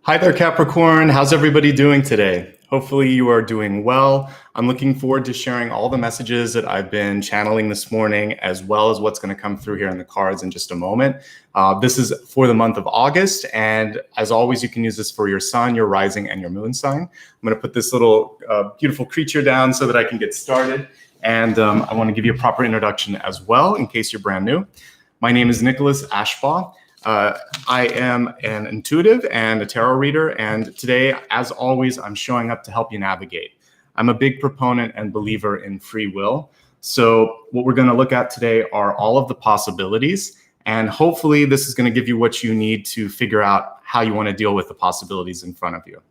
Hi there, Capricorn. How's everybody doing today? Hopefully you are doing well. I'm looking forward to sharing all the messages that I've been channeling this morning, as well as what's going to come through here in the cards in just a moment. This is for the month of August, and as always, you can use this for your sun, your rising, and your moon sign. I'm going to put this little beautiful creature down so that I can get started, and I want to give you a proper introduction as well, in case you're brand new. My name is Nicholas Ashbaugh. I am an intuitive and a tarot reader, and today, as always, I'm showing up to help you navigate. I'm a big proponent and believer in free will. So what we're going to look at today are all of the possibilities, and hopefully this is going to give you what you need to figure out how you want to deal with the possibilities in front of you.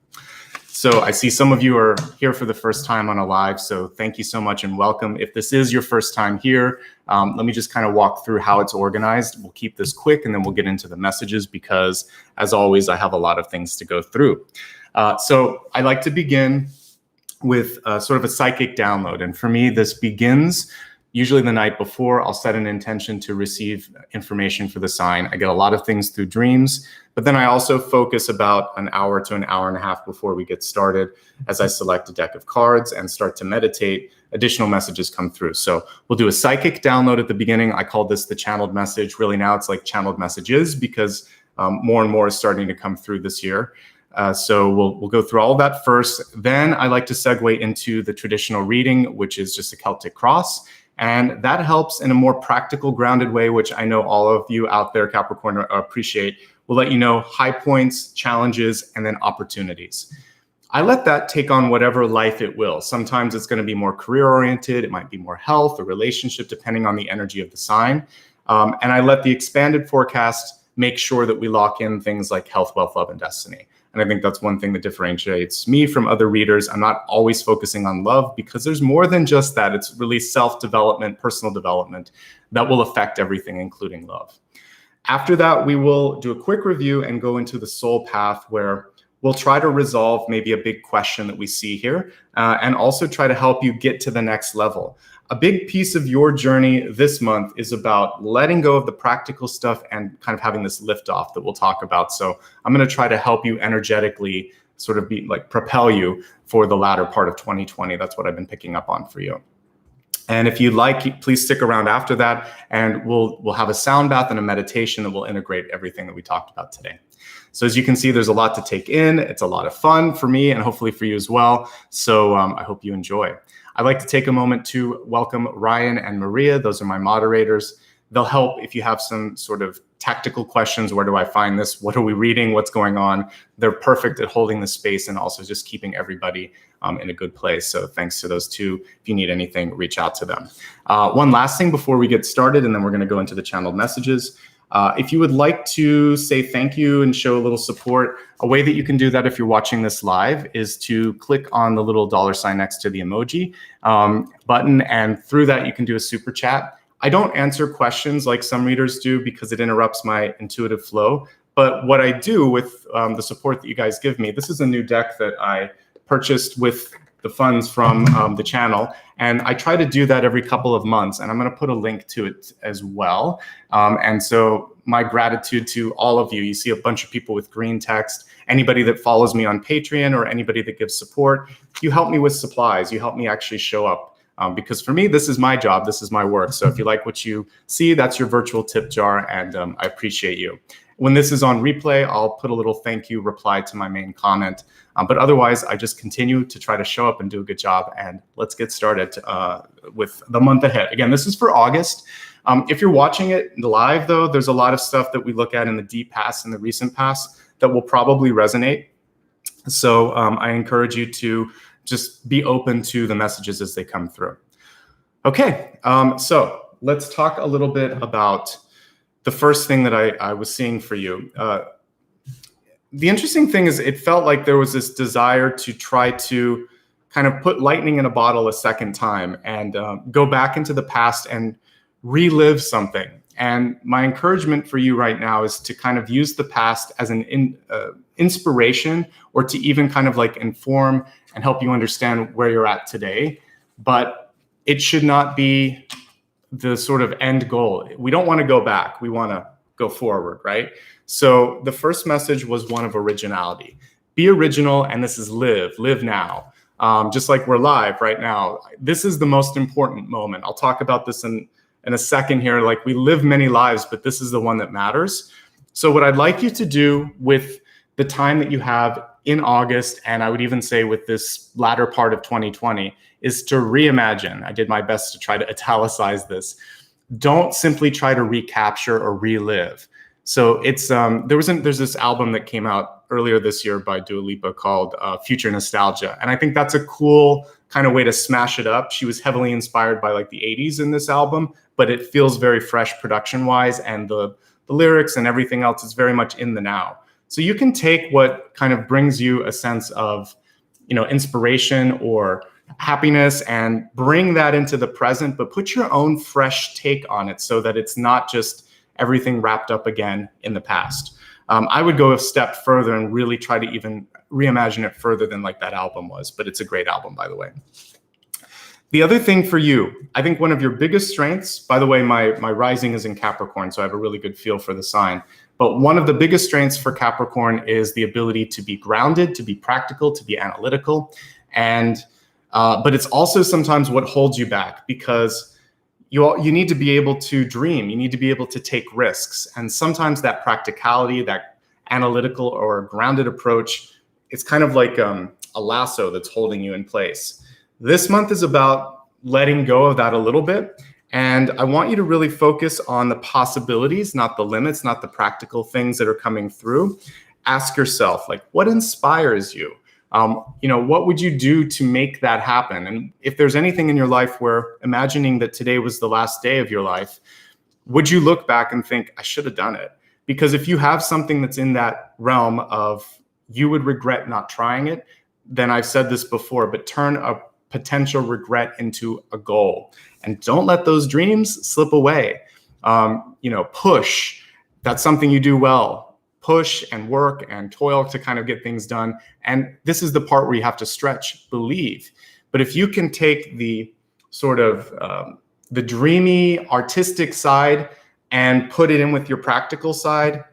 So I see some of you are here for the first time on a live, so thank you so much and welcome. If this is your first time here, let me just kind of walk through how it's organized. We'll keep this quick and then we'll get into the messages because, as always, I have a lot of things to go through. So I like to begin with sort of a psychic download. And for me, this begins usually the night before. I'll set an intention to receive information for the sign. I get a lot of things through dreams, but then I also focus about an hour to an hour and a half before we get started as I select a deck of cards and start to meditate. Additional messages come through. So we'll do a psychic download at the beginning. I call this the channeled message. Really now it's like channeled messages because more and more is starting to come through this year. So we'll go through all of that first. Then I like to segue into the traditional reading, which is just a Celtic Cross. And that helps in a more practical, grounded way, which I know all of you out there, Capricorn, appreciate. We'll let you know high points, challenges, and then opportunities. I let that take on whatever life it will. Sometimes it's going to be more career-oriented. It might be more health or relationship, depending on the energy of the sign. And I let the expanded forecast make sure that we lock in things like health, wealth, love, and destiny. And I think that's one thing that differentiates me from other readers. I'm not always focusing on love because there's more than just that. It's really self-development, personal development that will affect everything, including love. After that, we will do a quick review and go into the soul path where we'll try to resolve maybe a big question that we see here and also try to help you get to the next level. A big piece of your journey this month is about letting go of the practical stuff and kind of having this lift off that we'll talk about. So I'm going to try to help you energetically sort of be like propel you for the latter part of 2020. That's what I've been picking up on for you. And if you'd like, please stick around after that and we'll have a sound bath and a meditation that will integrate everything that we talked about today. So as you can see, there's a lot to take in. It's a lot of fun for me and hopefully for you as well. So I hope you enjoy. I'd like to take a moment to welcome Ryan and Maria. Those are my moderators. They'll help if you have some sort of tactical questions. Where do I find this? What are we reading? What's going on? They're perfect at holding the space and also just keeping everybody in a good place. So thanks to those two. If you need anything, reach out to them. One last thing before we get started, and then we're going to go into the channeled messages. If you would like to say thank you and show a little support, a way that you can do that if you're watching this live is to click on the little $ next to the emoji button. And through that, you can do a super chat. I don't answer questions like some readers do because it interrupts my intuitive flow. But what I do with the support that you guys give me, this is a new deck that I purchased with the funds from the channel. And I try to do that every couple of months. And I'm going to put a link to it as well. And so my gratitude to all of you. You see a bunch of people with green text. Anybody that follows me on Patreon or anybody that gives support, you help me with supplies. You help me actually show up. Because for me, this is my job. This is my work. So if you like what you see, that's your virtual tip jar. And I appreciate you. When this is on replay, I'll put a little thank you reply to my main comment. But otherwise, I just continue to try to show up and do a good job. And let's get started with the month ahead. Again, this is for August. If you're watching it live, though, there's a lot of stuff that we look at in the deep past and the recent past that will probably resonate. So I encourage you to just be open to the messages as they come through. Okay, so let's talk a little bit about the first thing that I was seeing for you. The interesting thing is it felt like there was this desire to try to kind of put lightning in a bottle a second time and go back into the past and relive something. And my encouragement for you right now is to kind of use the past as an inspiration or to even kind of like inform and help you understand where you're at today. But it should not be the sort of end goal. We don't want to go back. We want to go forward, right? So the first message was one of originality. Be original, and this is live now. Just like we're live right now. This is the most important moment. I'll talk about this in a second here. Like, we live many lives, but this is the one that matters. So what I'd like you to do with the time that you have in August, and I would even say with this latter part of 2020, is to reimagine. I did my best to try to italicize this. Don't simply try to recapture or relive. So it's there's this album that came out earlier this year by Dua Lipa called Future Nostalgia, and I think that's a cool kind of way to smash it up. She was heavily inspired by like the 80s in this album, but it feels very fresh production wise, and the lyrics and everything else is very much in the now. So you can take what kind of brings you a sense of, inspiration or happiness and bring that into the present, but put your own fresh take on it so that it's not just everything wrapped up again in the past. I would go a step further and really try to even reimagine it further than like that album was, but it's a great album, by the way. The other thing for you, I think one of your biggest strengths, by the way, my rising is in Capricorn, so I have a really good feel for the sign. But one of the biggest strengths for Capricorn is the ability to be grounded, to be practical, to be analytical. But it's also sometimes what holds you back, because you need to be able to dream. You need to be able to take risks. And sometimes that practicality, that analytical or grounded approach, it's kind of like a lasso that's holding you in place. This month is about letting go of that a little bit. And I want you to really focus on the possibilities, not the limits, not the practical things that are coming through. Ask yourself, like, what inspires you? What would you do to make that happen? And if there's anything in your life where, imagining that today was the last day of your life, would you look back and think, I should have done it? Because if you have something that's in that realm of you would regret not trying it, then I've said this before, but turn a potential regret into a goal. And don't let those dreams slip away. Push. That's something you do well. Push and work and toil to kind of get things done. And this is the part where you have to stretch, believe. But if you can take the sort of the dreamy, artistic side and put it in with your practical side,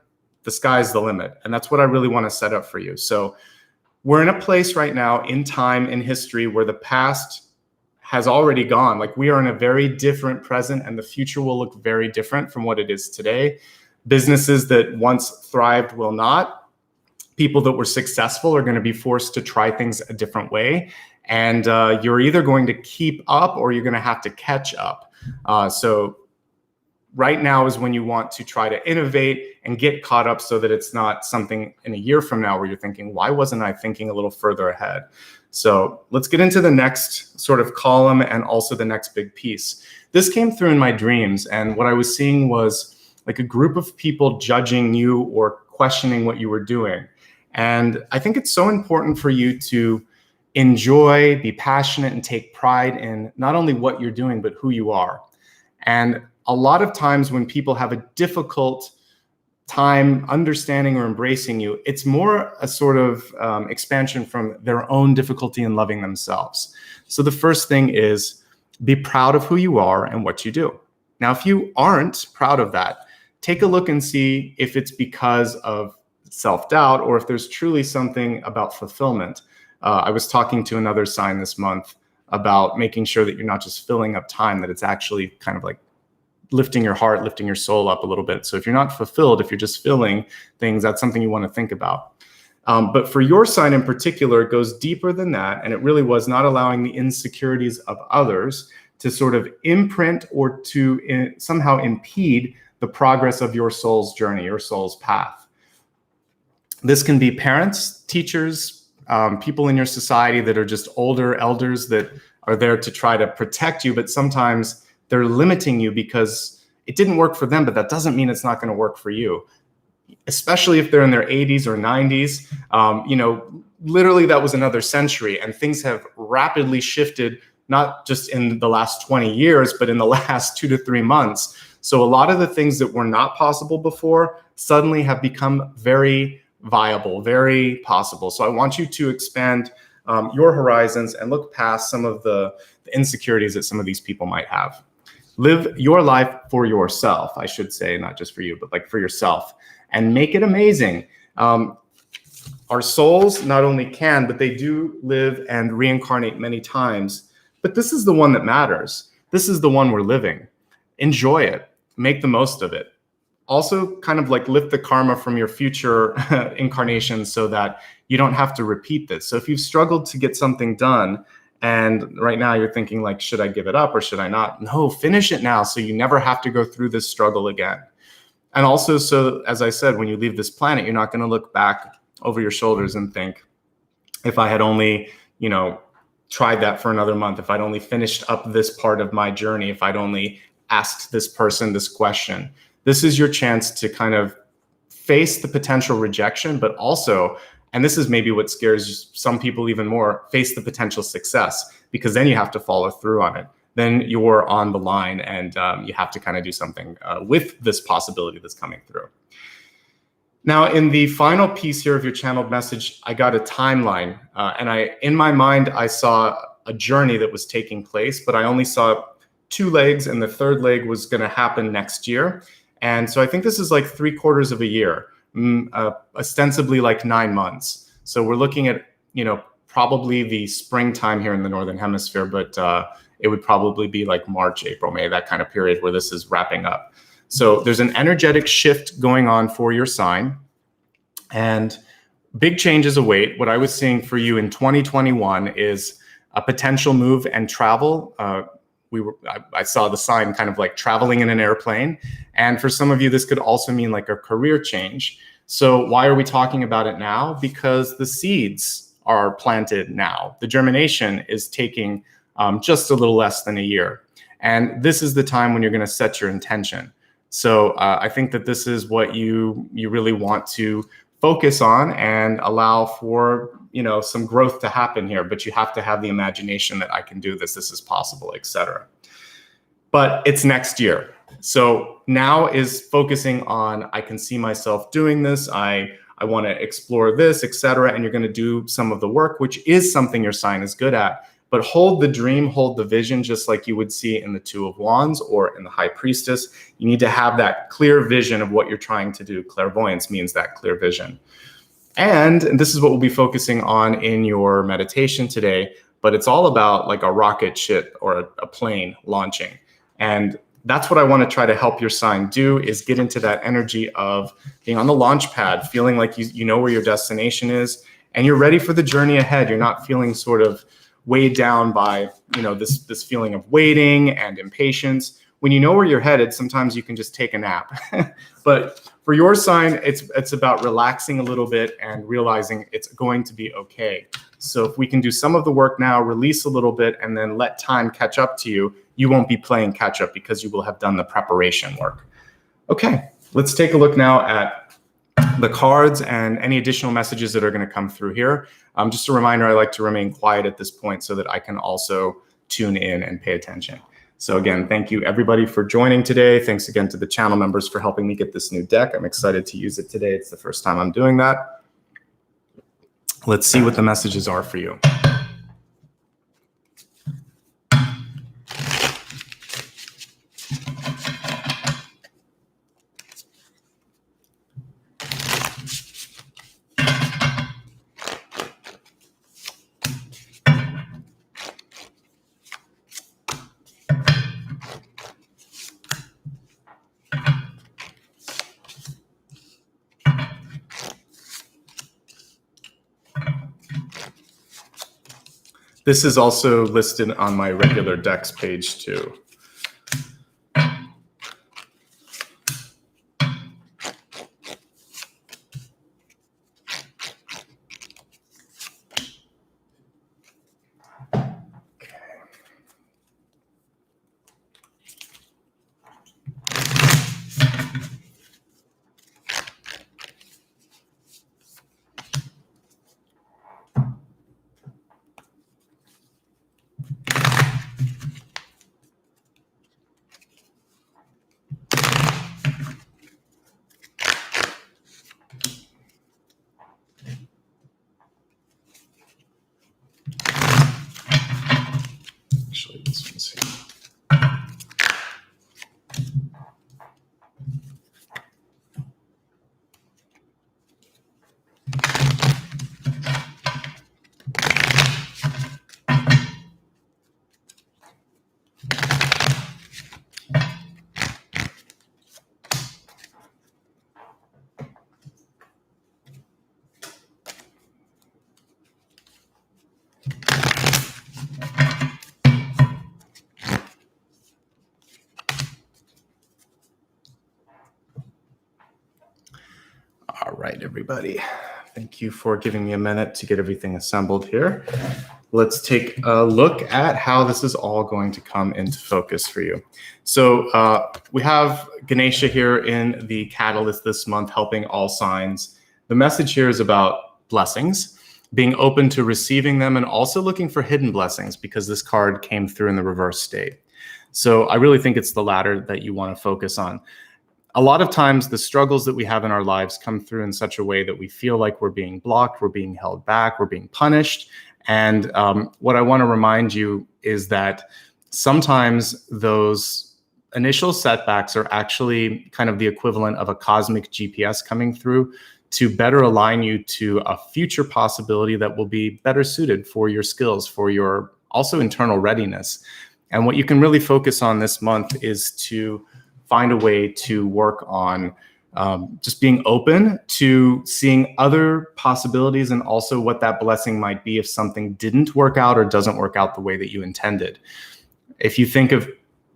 the sky's the limit. And that's what I really want to set up for you. So we're in a place right now in time, in history, where the past has already gone. Like, we are in a very different present, and the future will look very different from what it is today. Businesses that once thrived will not. People that were successful are going to be forced to try things a different way. And you're either going to keep up or you're going to have to catch up. So right now is when you want to try to innovate and get caught up, so that it's not something in a year from now where you're thinking, why wasn't I thinking a little further ahead? So let's get into the next sort of column and also the next big piece. This came through in my dreams, and what I was seeing was like a group of people judging you or questioning what you were doing. And I think it's so important for you to enjoy, be passionate, and take pride in not only what you're doing, but who you are. And a lot of times when people have a difficult time understanding or embracing you, it's more a sort of expansion from their own difficulty in loving themselves. So the first thing is, be proud of who you are and what you do. Now, if you aren't proud of that, take a look and see if it's because of self-doubt or if there's truly something about fulfillment. I was talking to another sign this month about making sure that you're not just filling up time, that it's actually kind of like lifting your heart, lifting your soul up a little bit. So if you're not fulfilled, if you're just filling things, that's something you want to think about. But for your sign in particular, it goes deeper than that. And it really was not allowing the insecurities of others to sort of imprint or to somehow impede the progress of your soul's journey, your soul's path. This can be parents, teachers, people in your society that are just older elders that are there to try to protect you, but sometimes they're limiting you because it didn't work for them, but that doesn't mean it's not going to work for you. Especially if they're in their 80s or 90s, literally that was another century, and things have rapidly shifted, not just in the last 20 years, but in the last 2 to 3 months. So a lot of the things that were not possible before suddenly have become very viable, very possible. So I want you to expand your horizons and look past some of the insecurities that some of these people might have. Live your life for yourself, I should say, not just for you, but like for yourself, and make it amazing. Our souls not only can, but they do live and reincarnate many times. But this is the one that matters. This is the one we're living. Enjoy it. Make the most of it. Also, kind of like lift the karma from your future incarnations so that you don't have to repeat this. So if you've struggled to get something done, and right now you're thinking like, should I give it up or should I not? No, finish it now so you never have to go through this struggle again. And also, so as I said, when you leave this planet, you're not going to look back over your shoulders and think, if I had only, tried that for another month, if I'd only finished up this part of my journey, if I'd only asked this person this question. This is your chance to kind of face the potential rejection, but also, and this is maybe what scares some people even more, face the potential success, because then you have to follow through on it. Then you're on the line and you have to kind of do something with this possibility that's coming through. Now, in the final piece here of your channeled message, I got a timeline. And in my mind, I saw a journey that was taking place, but I only saw 2 legs, and the 3rd leg was going to happen next year. And so I think this is like 3/4 of a year, ostensibly like 9 months. So we're looking at, probably the springtime here in the Northern Hemisphere, but it would probably be like March, April, May, that kind of period where this is wrapping up. So there's an energetic shift going on for your sign, and big changes await. What I was seeing for you in 2021 is a potential move and travel. I saw the sign kind of like traveling in an airplane. And for some of you, this could also mean like a career change. So why are we talking about it now? Because the seeds are planted now. The germination is taking just a little less than a year. And this is the time when you're going to set your intention. So I think that this is what you really want to focus on and allow for, some growth to happen here. But you have to have the imagination that I can do this, this is possible, etc. But it's next year. So now is focusing on, I can see myself doing this. I want to explore this, etc. And you're going to do some of the work, which is something your sign is good at. But hold the dream, hold the vision, just like you would see in the 2 of Wands or in the High Priestess. You need to have that clear vision of what you're trying to do. Clairvoyance means that clear vision. And this is what we'll be focusing on in your meditation today, but it's all about like a rocket ship or a plane launching. And that's what I want to try to help your sign do, is get into that energy of being on the launch pad, feeling like you know where your destination is and you're ready for the journey ahead. You're not feeling sort of weighed down by, this feeling of waiting and impatience. When you know where you're headed, sometimes you can just take a nap. But for your sign, it's about relaxing a little bit and realizing it's going to be okay. So if we can do some of the work now, release a little bit, and then let time catch up to you, you won't be playing catch up because you will have done the preparation work. Okay, let's take a look now at the cards and any additional messages that are going to come through here. Just a reminder, I like to remain quiet at this point so that I can also tune in and pay attention. So again, thank you everybody for joining today. Thanks again to the channel members for helping me get this new deck. I'm excited to use it today. It's the first time I'm doing that. Let's see what the messages are for you. This is also listed on my regular decks page too. right, everybody. Thank you for giving me a minute to get everything assembled here. Let's take a look at how this is all going to come into focus for you. So we have Ganesha here in the Catalyst this month, helping all signs. The message here is about blessings, being open to receiving them, and also looking for hidden blessings, because this card came through in the reverse state. So I really think it's the latter that you want to focus on. A lot of times the struggles that we have in our lives come through in such a way that we feel like we're being blocked, we're being held back, we're being punished. And what I want to remind you is that sometimes those initial setbacks are actually kind of the equivalent of a cosmic GPS coming through to better align you to a future possibility that will be better suited for your skills, for your also internal readiness. And what you can really focus on this month is to find a way to work on just being open to seeing other possibilities, and also what that blessing might be if something didn't work out or doesn't work out the way that you intended. If you think of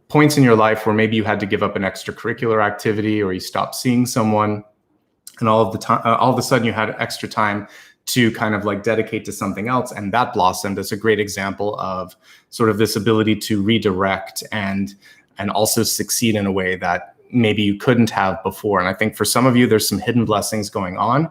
points in your life where maybe you had to give up an extracurricular activity, or you stopped seeing someone, and all of a sudden you had extra time to kind of like dedicate to something else, and that blossomed, as a great example of sort of this ability to redirect and also succeed in a way that maybe you couldn't have before. And I think for some of you, there's some hidden blessings going on.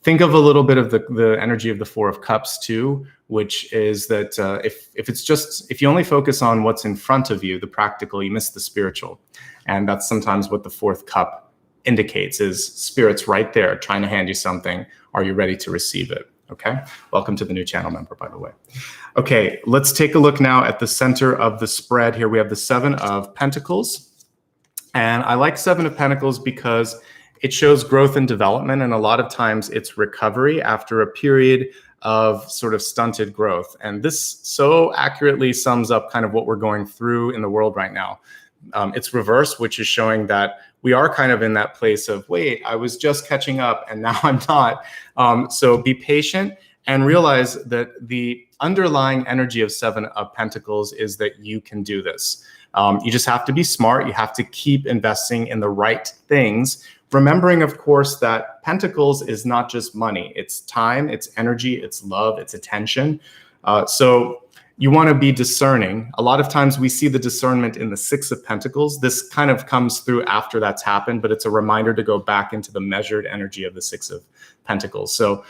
Think of a little bit of the energy of the Four of Cups too, which is that if you only focus on what's in front of you, the practical, you miss the spiritual. And that's sometimes what the fourth cup indicates, is spirit's right there trying to hand you something. Are you ready to receive it? Okay. Welcome to the new channel member, by the way. Okay, let's take a look now at the center of the spread here. We have the Seven of Pentacles. And I like Seven of Pentacles because it shows growth and development. And a lot of times it's recovery after a period of sort of stunted growth. And this so accurately sums up kind of what we're going through in the world right now. It's reverse, which is showing that we are kind of in that place of, wait, I was just catching up and now I'm not. So be patient and realize that the underlying energy of Seven of Pentacles is that you can do this. You just have to be smart. You have to keep investing in the right things. Remembering, of course, that Pentacles is not just money. It's time, it's energy, it's love, it's attention. So you want to be discerning. A lot of times we see the discernment in the Six of Pentacles. This kind of comes through after that's happened, but it's a reminder to go back into the measured energy of the Six of Pentacles. So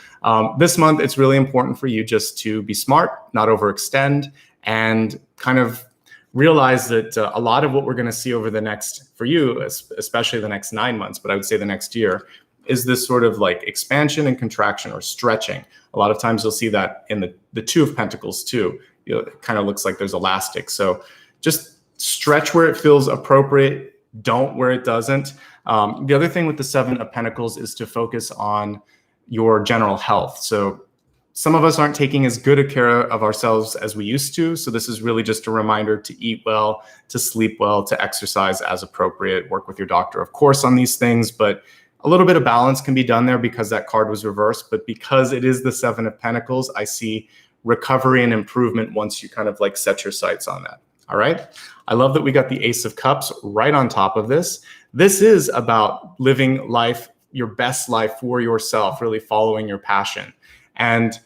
this month, it's really important for you just to be smart, not overextend, and kind of realize that a lot of what we're going to see over the next, for you, especially the next 9 months, but I would say the next year, is this sort of like expansion and contraction, or stretching. A lot of times you'll see that in the Two of Pentacles too. It kind of looks like there's elastic. So just stretch where it feels appropriate, don't where it doesn't. The other thing with the Seven of Pentacles is to focus on your general health. So some of us aren't taking as good a care of ourselves as we used to. So this is really just a reminder to eat well, to sleep well, to exercise as appropriate, work with your doctor, of course, on these things, but a little bit of balance can be done there because that card was reversed. But because it is the Seven of Pentacles, I see recovery and improvement once you kind of like set your sights on that. All right. I love that we got the Ace of Cups right on top of this. This is about living life, your best life for yourself, really following your passion, and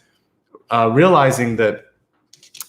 realizing that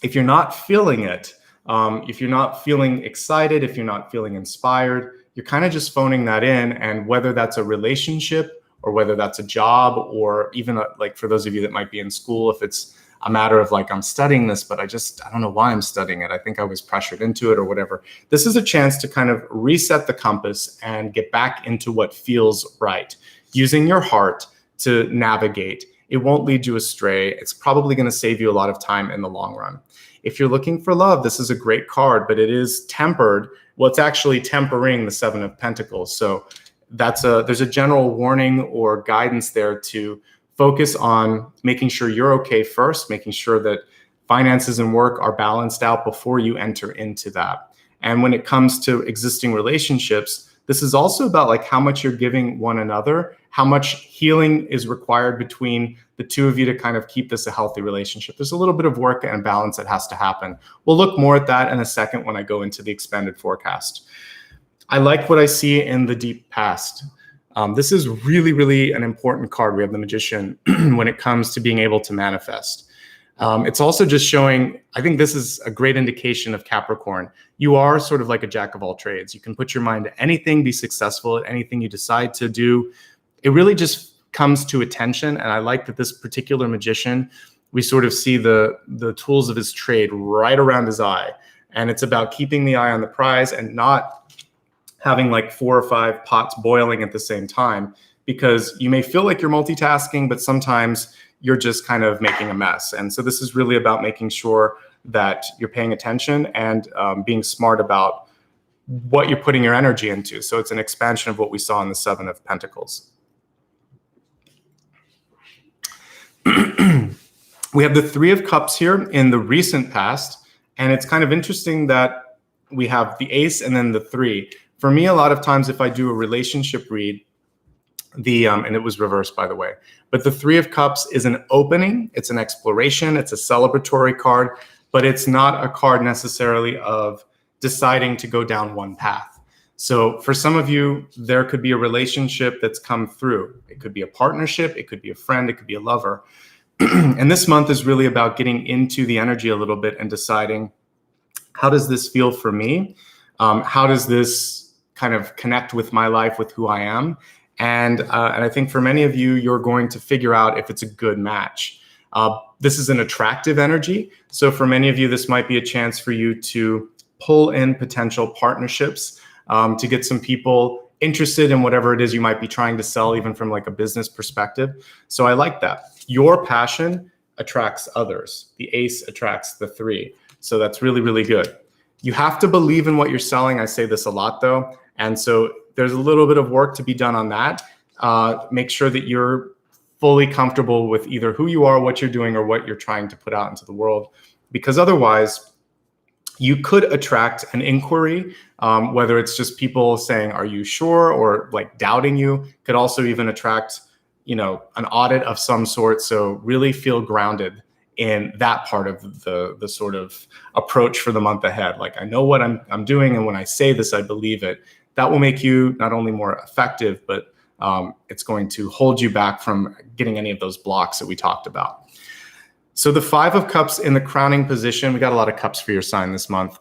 if you're not feeling it, if you're not feeling excited, if you're not feeling inspired, you're kind of just phoning that in. And whether that's a relationship, or whether that's a job, or even like for those of you that might be in school, if it's a matter of like, I'm studying this, but I don't know why I'm studying it. I think I was pressured into it or whatever. This is a chance to kind of reset the compass and get back into what feels right, using your heart to navigate. It won't lead you astray. It's probably going to save you a lot of time in the long run. If you're looking for love, this is a great card, but it is tempered. Well, it's actually tempering the Seven of Pentacles. So there's a general warning or guidance there to focus on making sure you're okay first, making sure that finances and work are balanced out before you enter into that. And when it comes to existing relationships, this is also about like how much you're giving one another, how much healing is required between the two of you to kind of keep this a healthy relationship. There's a little bit of work and balance that has to happen. We'll look more at that in a second when I go into the expanded forecast. I like what I see in the deep past. This is really, really an important card. We have the Magician when it comes to being able to manifest. It's also just showing, I think this is a great indication of Capricorn. You are sort of like a jack of all trades. You can put your mind to anything, be successful at anything you decide to do. It really just comes to attention. And I like that this particular Magician, we sort of see the tools of his trade right around his eye. And it's about keeping the eye on the prize and not having like 4 or 5 pots boiling at the same time, because you may feel like you're multitasking, but sometimes you're just kind of making a mess. And so this is really about making sure that you're paying attention and being smart about what you're putting your energy into. So it's an expansion of what we saw in the 7 of Pentacles. We have the 3 of Cups here in the recent past. And it's kind of interesting that we have the Ace and then the 3. For me, a lot of times if I do a relationship read, and it was reversed, by the way, but the 3 of Cups is an opening, it's an exploration, it's a celebratory card, but it's not a card necessarily of deciding to go down one path. So for some of you, there could be a relationship that's come through. It could be a partnership, it could be a friend, it could be a lover. And this month is really about getting into the energy a little bit and deciding, how does this feel for me? How does this kind of connect with my life, with who I am? And I think for many of you, you're going to figure out if it's a good match. This is an attractive energy. So for many of you, this might be a chance for you to pull in potential partnerships, to get some people interested in whatever it is you might be trying to sell, even from like a business perspective. So I like that. Your passion attracts others. The Ace attracts the 3. So that's really, really good. You have to believe in what you're selling. I say this a lot though. And so there's a little bit of work to be done on that. Make sure that you're fully comfortable with either who you are, what you're doing, or what you're trying to put out into the world. Because otherwise, you could attract an inquiry, whether it's just people saying, are you sure? Or like doubting you. Could also even attract, an audit of some sort. So really feel grounded in that part of the sort of approach for the month ahead. Like, I know what I'm doing, and when I say this, I believe it. That will make you not only more effective, but it's going to hold you back from getting any of those blocks that we talked about. So the 5 of Cups in the crowning position, we got a lot of cups for your sign this month.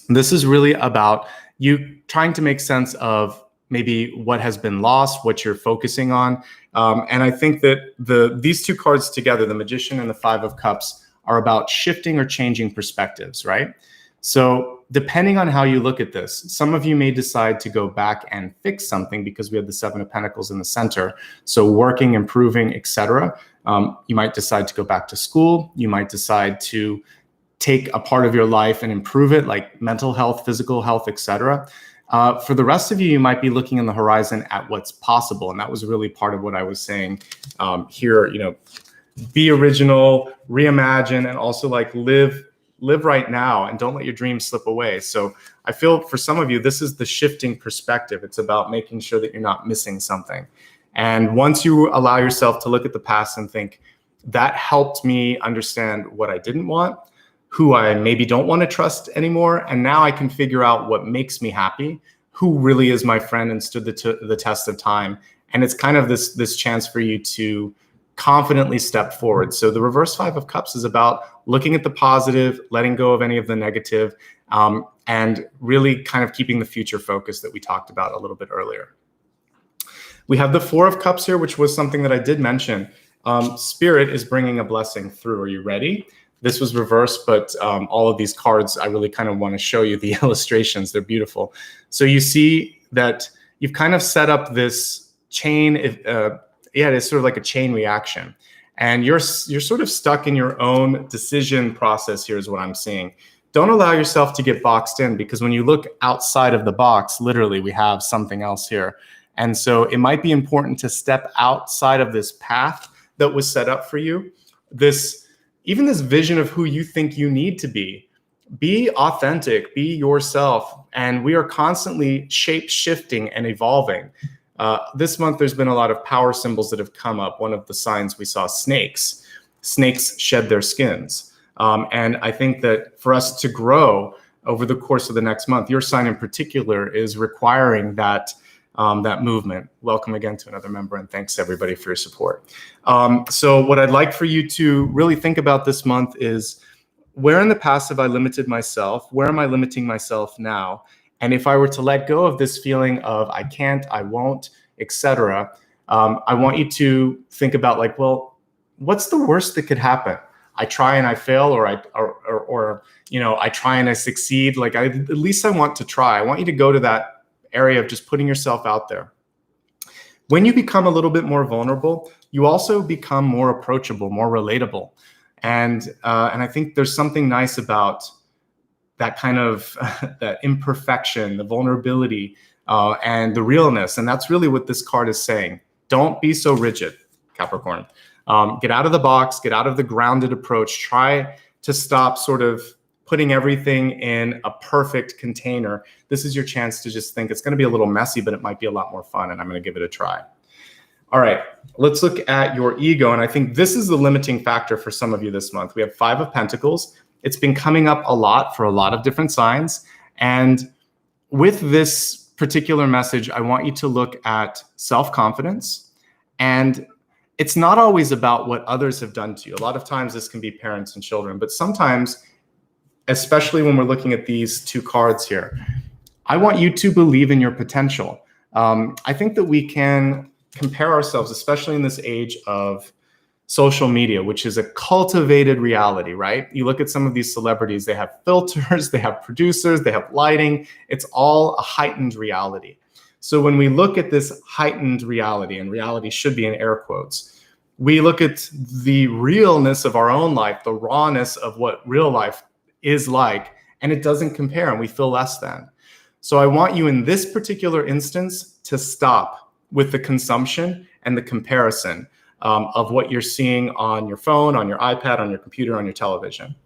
This is really about you trying to make sense of maybe what has been lost, what you're focusing on. And I think that these 2 cards together, the Magician and the 5 of Cups, are about shifting or changing perspectives, right? So depending on how you look at this, some of you may decide to go back and fix something because we have the 7 of Pentacles in the center. So working, improving, etc. You might decide to go back to school. You might decide to take a part of your life and improve it, like mental health, physical health, etc. For the rest of you, you might be looking in the horizon at what's possible. And that was really part of what I was saying here, be original, reimagine, and also like live right now and don't let your dreams slip away. So I feel for some of you, this is the shifting perspective. It's about making sure that you're not missing something. And once you allow yourself to look at the past and think, that helped me understand what I didn't want, who I maybe don't want to trust anymore, and now I can figure out what makes me happy, who really is my friend and stood the test of time. And it's kind of this chance for you to confidently step forward. So the reverse 5 of Cups is about looking at the positive, letting go of any of the negative, and really kind of keeping the future focus that we talked about a little bit earlier. We have the 4 of Cups here, which was something that I did mention. Spirit is bringing a blessing through. Are you ready? This was reversed, but all of these cards, I really kind of want to show you the illustrations. They're beautiful. So you see that you've kind of set up this chain. It's sort of like a chain reaction. And you're sort of stuck in your own decision process here is what I'm seeing. Don't allow yourself to get boxed in, because when you look outside of the box, literally we have something else here. And so it might be important to step outside of this path that was set up for you. Even this vision of who you think you need to be. Be authentic, be yourself. And we are constantly shape-shifting and evolving. This month, there's been a lot of power symbols that have come up. One of the signs we saw, snakes. Snakes shed their skins. And I think that for us to grow over the course of the next month, your sign in particular is requiring that that movement. Welcome again to another member, and thanks everybody for your support. So what I'd like for you to really think about this month is, where in the past have I limited myself? Where am I limiting myself now? And if I were to let go of this feeling of I can't, I won't, etc., I want you to think about, like, well, what's the worst that could happen? I try and I fail, or I try and I succeed. Like, at least I want to try. I want you to go to that area of just putting yourself out there. When you become a little bit more vulnerable, you also become more approachable, more relatable. And I think there's something nice about that kind of that imperfection, the vulnerability, and the realness. And that's really what this card is saying. Don't be so rigid, Capricorn. Get out of the box, get out of the grounded approach. Try to stop sort of putting everything in a perfect container. This is your chance to just think it's going to be a little messy, but it might be a lot more fun, and I'm going to give it a try. All right, let's look at your ego. And I think this is the limiting factor for some of you this month. We have 5 of Pentacles. It's been coming up a lot for a lot of different signs. And with this particular message, I want you to look at self-confidence. And it's not always about what others have done to you. A lot of times this can be parents and children, but sometimes, especially when we're looking at these 2 cards here, I want you to believe in your potential. I think that we can compare ourselves, especially in this age of social media, which is a cultivated reality, right? You look at some of these celebrities, they have filters, they have producers, they have lighting. It's all a heightened reality. So when we look at this heightened reality, and reality should be in air quotes, we look at the realness of our own life, the rawness of what real life is like, and it doesn't compare, and we feel less than. So I want you in this particular instance to stop with the consumption and the comparison of what you're seeing on your phone, on your iPad, on your computer, on your television.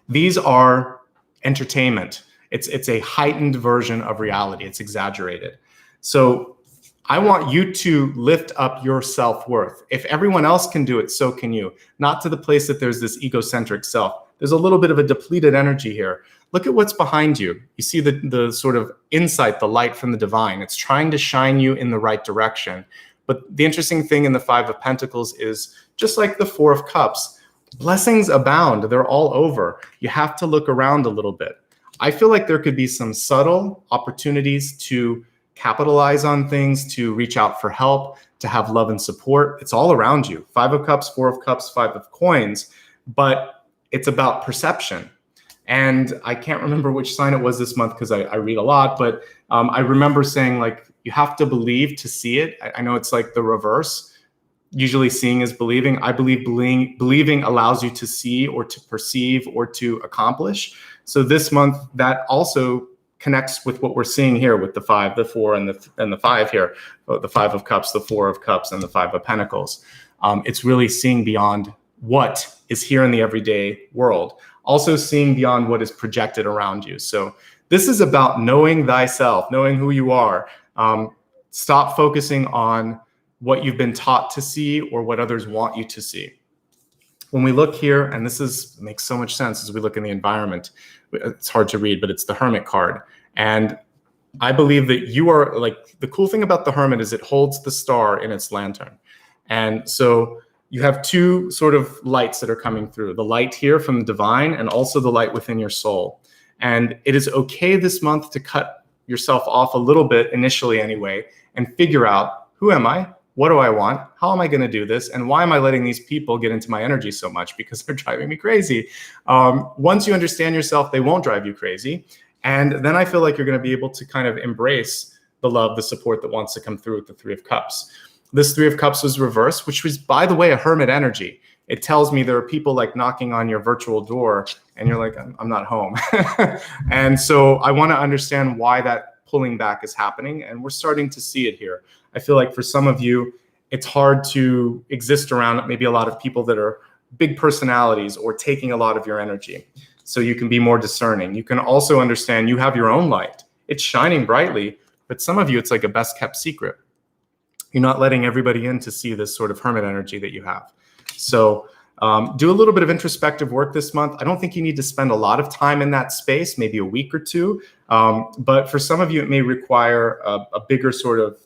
These are entertainment. It's a heightened version of reality. It's exaggerated. So I want you to lift up your self-worth. If everyone else can do it, so can you. Not to the place that there's this egocentric self. There's a little bit of a depleted energy here. Look at what's behind you. You see the sort of insight, the light from the divine. It's trying to shine you in the right direction. But the interesting thing in the 5 of Pentacles is, just like the 4 of Cups, blessings abound. They're all over. You have to look around a little bit. I feel like there could be some subtle opportunities to capitalize on things, to reach out for help, to have love and support. It's all around you. 5 of Cups, 4 of Cups, 5 of Coins. But it's about perception. And I can't remember which sign it was this month because I read a lot, but I remember saying, like, you have to believe to see it. I know it's like the reverse. Usually seeing is believing. I believe believing allows you to see or to perceive or to accomplish. So this month, that also connects with what we're seeing here with the 5, the 4, and the 5 here. The 5 of Cups, the 4 of Cups, and the 5 of Pentacles. It's really seeing beyond what is here in the everyday world. Also seeing beyond what is projected around you. So this is about knowing thyself, knowing who you are. Stop focusing on what you've been taught to see or what others want you to see. When we look here, and makes so much sense as we look in the environment, it's hard to read, but it's the Hermit card. And I believe that you are, like, the cool thing about the Hermit is it holds the star in its lantern. And so you have 2 sort of lights that are coming through, the light here from the divine and also the light within your soul. And it is okay this month to cut yourself off a little bit, initially anyway, and figure out, who am I? What do I want? How am I going to do this? And why am I letting these people get into my energy so much? Because they're driving me crazy. Once you understand yourself, they won't drive you crazy. And then I feel like you're going to be able to kind of embrace the love, the support that wants to come through with the 3 of Cups. This 3 of Cups was reversed, which was, by the way, a Hermit energy. It tells me there are people like knocking on your virtual door and you're like, I'm not home. And so I want to understand why that pulling back is happening. And we're starting to see it here. I feel like for some of you, it's hard to exist around maybe a lot of people that are big personalities or taking a lot of your energy. So you can be more discerning. You can also understand you have your own light. It's shining brightly, but some of you, it's like a best kept secret. You're not letting everybody in to see this sort of Hermit energy that you have. So Do a little bit of introspective work this month. I don't think you need to spend a lot of time in that space, maybe a week or two. But for some of you, it may require a bigger sort of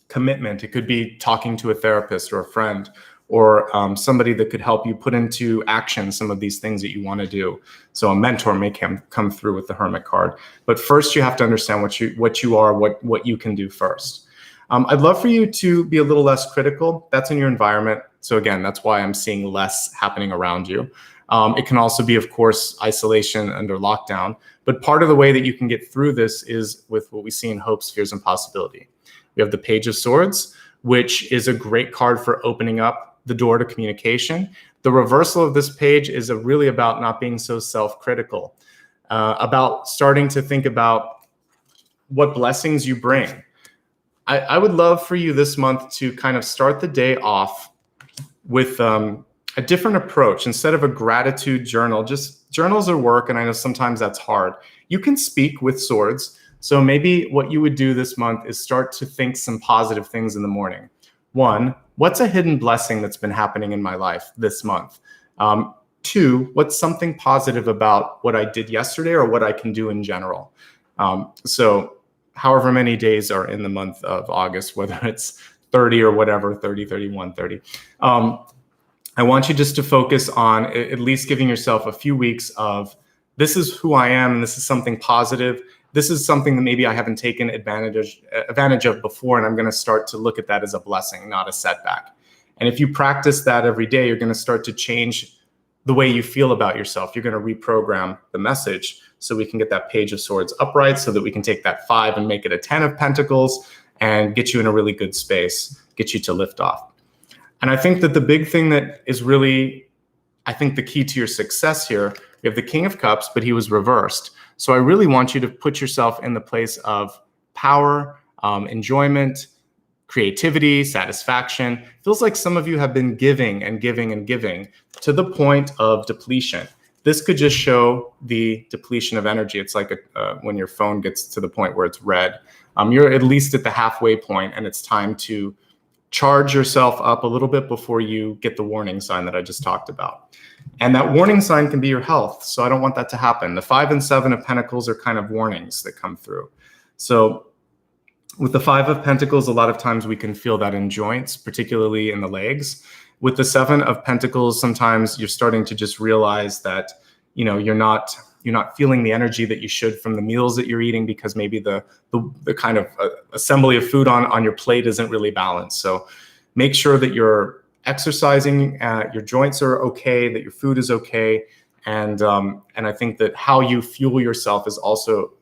commitment. It could be talking to a therapist or a friend, or somebody that could help you put into action some of these things that you want to do. So a mentor may come through with the Hermit card. But first, you have to understand what you are, what you can do first. I'd love for you to be a little less critical. That's in your environment. So again, that's why I'm seeing less happening around you. It can also be, of course, isolation under lockdown. But part of the way that you can get through this is with what we see in hopes, fears, and possibility. We have the Page of Swords, which is a great card for opening up the door to communication. The reversal of this page is really about not being so self-critical, about starting to think about what blessings you bring. I would love for you this month to kind of start the day off with a different approach. Instead of a gratitude journal, just journals are work, and I know sometimes that's hard. You can speak with swords. So maybe what you would do this month is start to think some positive things in the morning. One, what's a hidden blessing that's been happening in my life this month? Two, what's something positive about what I did yesterday or what I can do in general? So however many days are in the month of August, whether it's 30 or whatever, 30, 31, 30. I want you just to focus on at least giving yourself a few weeks of, this is who I am, and this is something positive. This is something that maybe I haven't taken advantage of before, and I'm going to start to look at that as a blessing, not a setback. And if you practice that every day, you're going to start to change the way you feel about yourself. You're going to reprogram the message so we can get that Page of Swords upright, so that we can take that 5 and make it a 10 of Pentacles and get you in a really good space, get you to lift off. And I think that the big thing that is really, I think the key to your success here, you have the King of Cups, but he was reversed. So I really want you to put yourself in the place of power, enjoyment, creativity, satisfaction. Feels like some of you have been giving and giving and giving to the point of depletion. This could just show the depletion of energy. It's like when your phone gets to the point where it's red. You're at least at the halfway point, and it's time to charge yourself up a little bit before you get the warning sign that I just talked about. And that warning sign can be your health. So I don't want that to happen. The 5 and 7 of Pentacles are kind of warnings that come through. So with the 5 of Pentacles, a lot of times we can feel that in joints, particularly in the legs. With the 7 of Pentacles, sometimes you're starting to just realize that, you know, you're not feeling the energy that you should from the meals that you're eating, because maybe the kind of assembly of food on your plate isn't really balanced. So make sure that you're exercising, your joints are okay, that your food is okay. And I think that how you fuel yourself is also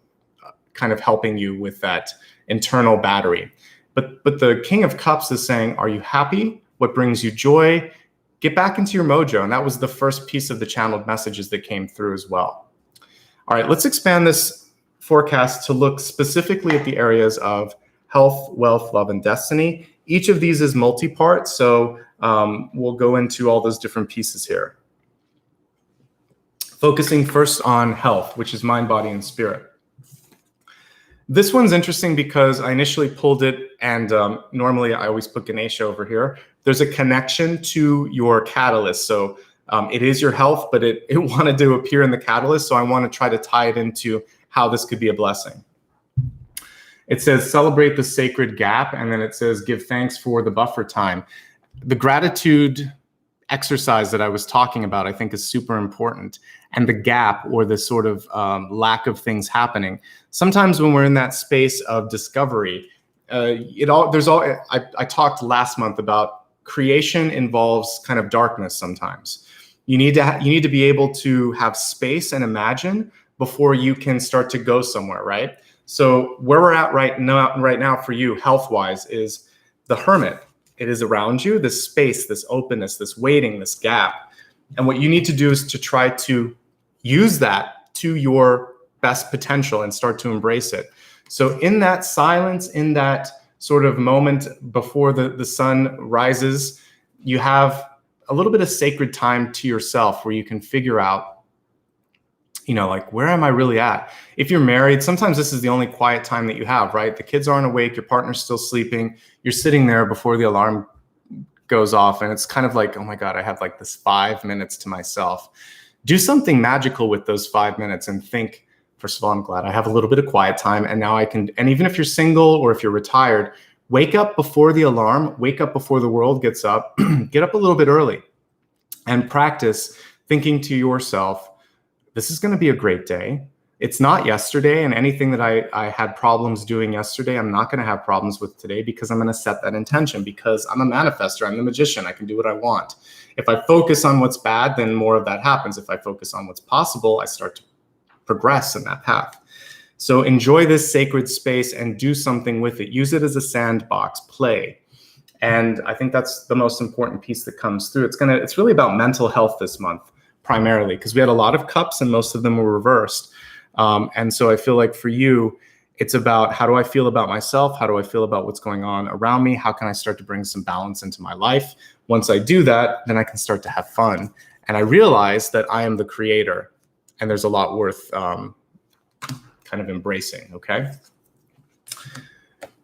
kind of helping you with that internal battery. But the King of Cups is saying, are you happy? What brings you joy? Get back into your mojo. And that was the first piece of the channeled messages that came through as well. All right, let's expand this forecast to look specifically at the areas of health, wealth, love, and destiny. Each of these is multi-part, so we'll go into all those different pieces here. Focusing first on health, which is mind, body, and spirit. This one's interesting because I initially pulled it, and normally I always put Ganesha over here. There's a connection to your catalyst. So it is your health, but it wanted to appear in the catalyst. So I want to try to tie it into how this could be a blessing. It says, celebrate the sacred gap. And then it says, give thanks for the buffer time. The gratitude exercise that I was talking about, I think, is super important. And the gap, or the sort of lack of things happening. Sometimes when we're in that space of discovery, I talked last month about creation involves kind of darkness sometimes. You need to be able to have space and imagine before you can start to go somewhere, right? So where we're at right now for you, health-wise, is the Hermit. It is around you, this space, this openness, this waiting, this gap. And what you need to do is to try to use that to your best potential and start to embrace it. So in that silence, in that sort of moment before the sun rises, you have a little bit of sacred time to yourself where you can figure out, you know, like, where am I really at? If you're married, sometimes this is the only quiet time that you have, right? The kids aren't awake, your partner's still sleeping. You're sitting there before the alarm goes off and it's kind of like, oh my God, I have like this 5 minutes to myself. Do something magical with those 5 minutes and think, first of all, I'm glad I have a little bit of quiet time. And now I can, and even if you're single or if you're retired, wake up before the alarm, wake up before the world gets up, get up a little bit early and practice thinking to yourself, this is going to be a great day. It's not yesterday, and anything that I had problems doing yesterday, I'm not going to have problems with today because I'm going to set that intention because I'm a manifestor. I'm the magician. I can do what I want. If I focus on what's bad, then more of that happens. If I focus on what's possible, I start to progress in that path. So enjoy this sacred space and do something with it. Use it as a sandbox, play. And I think that's the most important piece that comes through. It's really about mental health this month, primarily, because we had a lot of cups and most of them were reversed. And so I feel like for you, it's about how do I feel about myself? How do I feel about what's going on around me? How can I start to bring some balance into my life? Once I do that, then I can start to have fun. And I realize that I am the creator and there's a lot worth kind of embracing, okay?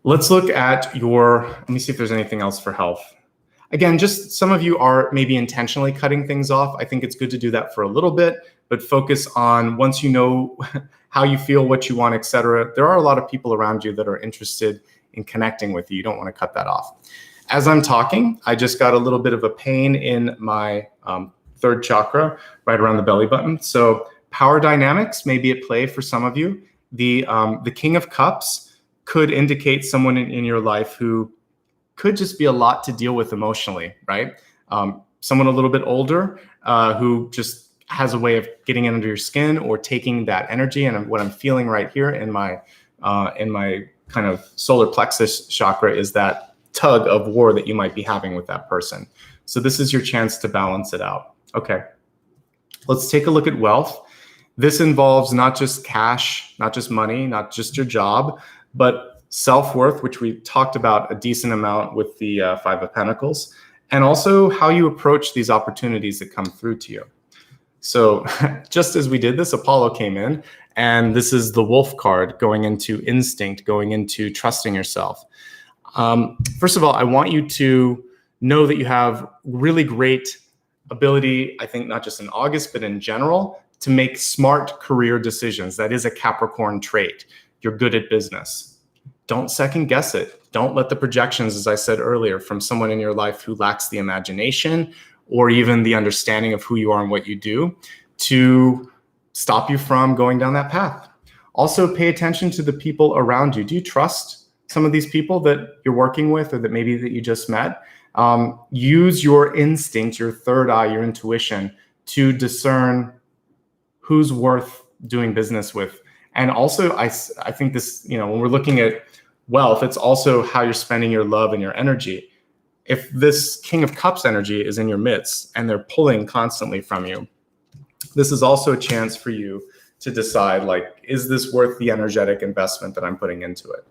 Let's look at let me see if there's anything else for health. Again, just some of you are maybe intentionally cutting things off. I think it's good to do that for a little bit, but focus on once you know how you feel, what you want, etc. There are a lot of people around you that are interested in connecting with you. You don't want to cut that off. As I'm talking, I just got a little bit of a pain in my third chakra, right around the belly button. So power dynamics may be at play for some of you. The King of Cups could indicate someone in your life who could just be a lot to deal with emotionally, right? Someone a little bit older who just has a way of getting under your skin or taking that energy. And what I'm feeling right here in my kind of solar plexus chakra is that tug of war that you might be having with that person. So this is your chance to balance it out. Okay, let's take a look at wealth. This involves not just cash, not just money, not just your job, but self-worth, which we talked about a decent amount with the Five of Pentacles, and also how you approach these opportunities that come through to you. So just as we did this, Apollo came in, and this is the wolf card going into instinct, going into trusting yourself. First of all, I want you to know that you have really great ability, I think not just in August, but in general, to make smart career decisions. That is a Capricorn trait. You're good at business. Don't second guess it. Don't let the projections, as I said earlier, from someone in your life who lacks the imagination or even the understanding of who you are and what you do to stop you from going down that path. Also, pay attention to the people around you. Do you trust some of these people that you're working with or that maybe that you just met? Use your instinct, your third eye, your intuition to discern who's worth doing business with. And also, I think this, when we're looking at wealth, it's also how you're spending your love and your energy. If this King of Cups energy is in your midst and they're pulling constantly from you, this is also a chance for you to decide, like, is this worth the energetic investment that I'm putting into it?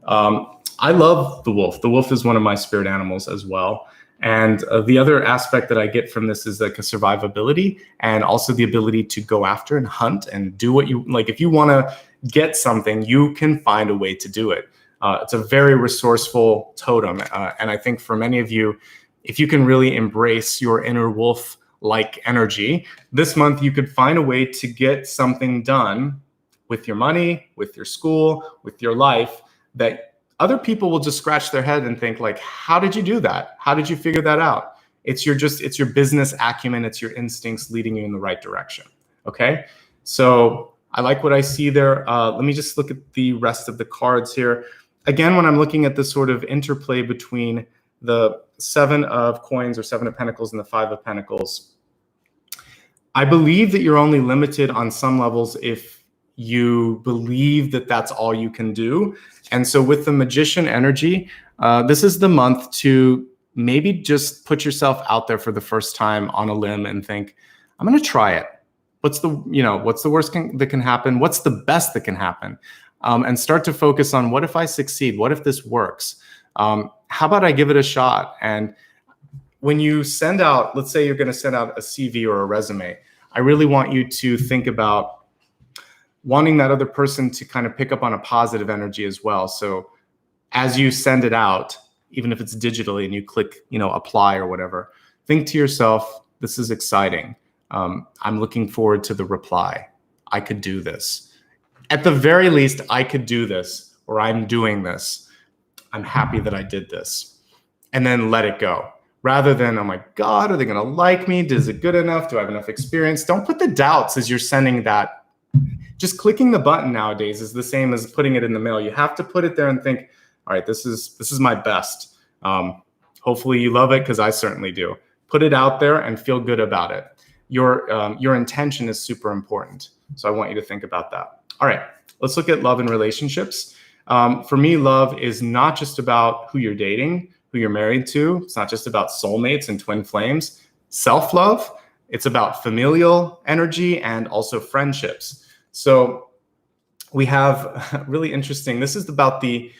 I love the wolf. The wolf is one of my spirit animals as well. And the other aspect that I get from this is like a survivability and also the ability to go after and hunt and do what you like. If you want to get something, you can find a way to do it. It's a very resourceful totem. And I think for many of you, if you can really embrace your inner wolf-like energy, this month you could find a way to get something done with your money, with your school, with your life that other people will just scratch their head and think like, how did you do that? How did you figure that out? It's your business acumen. It's your instincts leading you in the right direction. Okay. So I like what I see there. Let me just look at the rest of the cards here. Again, when I'm looking at the sort of interplay between the Seven of Coins or Seven of Pentacles and the Five of Pentacles, I believe that you're only limited on some levels if you believe that that's all you can do. And so with the Magician energy, this is the month to maybe just put yourself out there for the first time on a limb and think, I'm going to try it. What's the worst that can happen? What's the best that can happen? And start to focus on, what if I succeed? What if this works? How about I give it a shot? And when you send out, let's say you're going to send out a CV or a resume, I really want you to think about wanting that other person to kind of pick up on a positive energy as well. So as you send it out, even if it's digitally and you click, apply or whatever, think to yourself, this is exciting. I'm looking forward to the reply. I could do this. At the very least, I could do this, or I'm doing this. I'm happy that I did this. And then let it go. Rather than, oh my God, are they going to like me? Is it good enough? Do I have enough experience? Don't put the doubts as you're sending that. Just clicking the button nowadays is the same as putting it in the mail. You have to put it there and think, all right, this is my best. Hopefully you love it, because I certainly do. Put it out there and feel good about it. Your intention is super important. So I want you to think about that. All right, let's look at love and relationships. For me, love is not just about who you're dating, who you're married to. It's not just about soulmates and twin flames. Self-love, it's about familial energy and also friendships. So we have really interesting, this is about the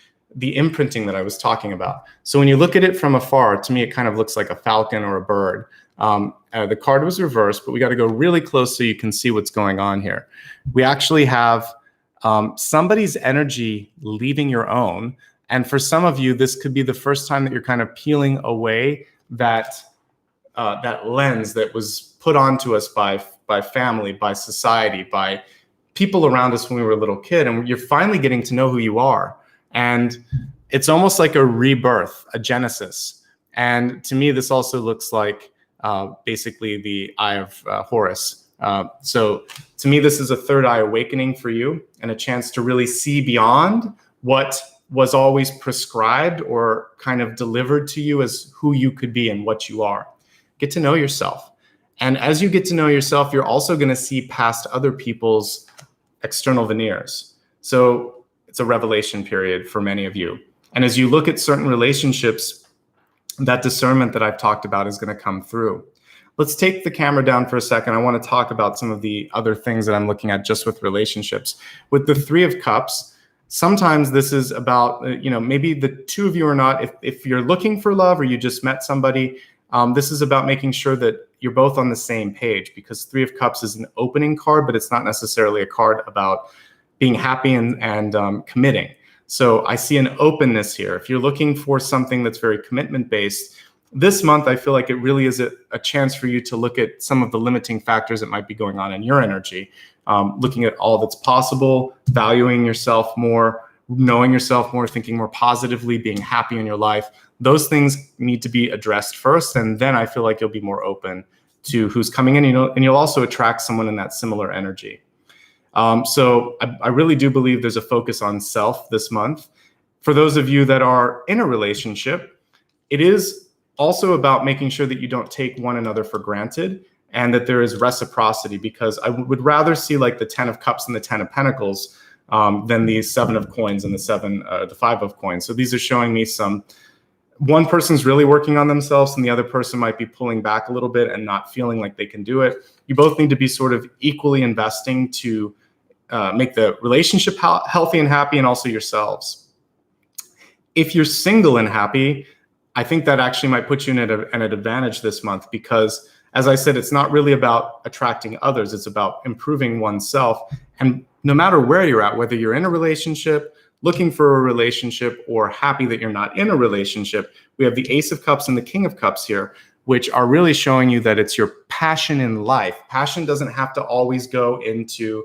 imprinting that I was talking about. So when you look at it from afar, to me, it kind of looks like a falcon or a bird. The card was reversed, but we got to go really close so you can see what's going on here. We actually have somebody's energy leaving your own. And for some of you, this could be the first time that you're kind of peeling away that lens that was put onto us by family, by society, by people around us when we were a little kid. And you're finally getting to know who you are. And it's almost like a rebirth, a genesis. And to me, this also looks like basically the Eye of Horus. So to me, this is a third eye awakening for you and a chance to really see beyond what was always prescribed or kind of delivered to you as who you could be and what you are. Get to know yourself. And as you get to know yourself, you're also going to see past other people's external veneers. So it's a revelation period for many of you. And as you look at certain relationships, that discernment that I've talked about is going to come through. Let's take the camera down for a second. I want to talk about some of the other things that I'm looking at just with relationships. With the Three of Cups, sometimes this is about, maybe the two of you are not, if you're looking for love or you just met somebody, this is about making sure that you're both on the same page, because Three of Cups is an opening card, but it's not necessarily a card about being happy and committing. So I see an openness here. If you're looking for something that's very commitment-based, this month, I feel like it really is a chance for you to look at some of the limiting factors that might be going on in your energy, looking at all that's possible, valuing yourself more, knowing yourself more, thinking more positively, being happy in your life. Those things need to be addressed first, and then I feel like you'll be more open to who's coming in, and you'll also attract someone in that similar energy. So I really do believe there's a focus on self this month. For those of you that are in a relationship, it is also about making sure that you don't take one another for granted and that there is reciprocity, because I would rather see like the 10 of Cups and the 10 of Pentacles than the 7 of Coins and the 5 of Coins. So these are showing me one person's really working on themselves and the other person might be pulling back a little bit and not feeling like they can do it. You both need to be sort of equally investing to make the relationship healthy and happy, and also yourselves. If you're single and happy, I think that actually might put you in an advantage this month, because as I said, it's not really about attracting others. It's about improving oneself. And no matter where you're at, whether you're in a relationship, looking for a relationship, or happy that you're not in a relationship, we have the Ace of Cups and the King of Cups here, which are really showing you that it's your passion in life. Passion doesn't have to always go into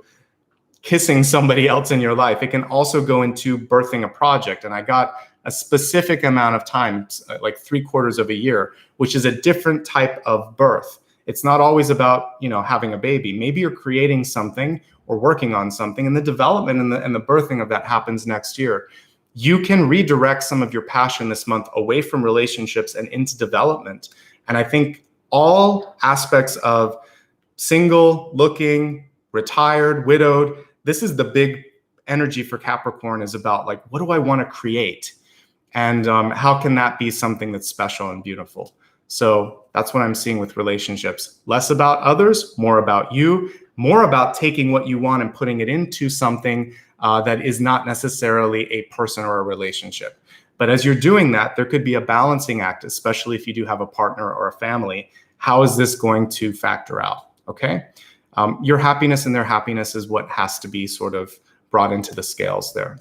kissing somebody else in your life. It can also go into birthing a project. And I got a specific amount of time, like 3/4 of a year, which is a different type of birth. It's not always about, having a baby. Maybe you're creating something or working on something, and the development and the birthing of that happens next year. You can redirect some of your passion this month away from relationships and into development. And I think all aspects of single, looking, retired, widowed, this is the big energy for Capricorn, is about like, what do I want to create? And how can that be something that's special and beautiful? So that's what I'm seeing with relationships. Less about others, more about you, more about taking what you want and putting it into something that is not necessarily a person or a relationship. But as you're doing that, there could be a balancing act, especially if you do have a partner or a family. How is this going to factor out? Okay. Your happiness and their happiness is what has to be sort of brought into the scales there.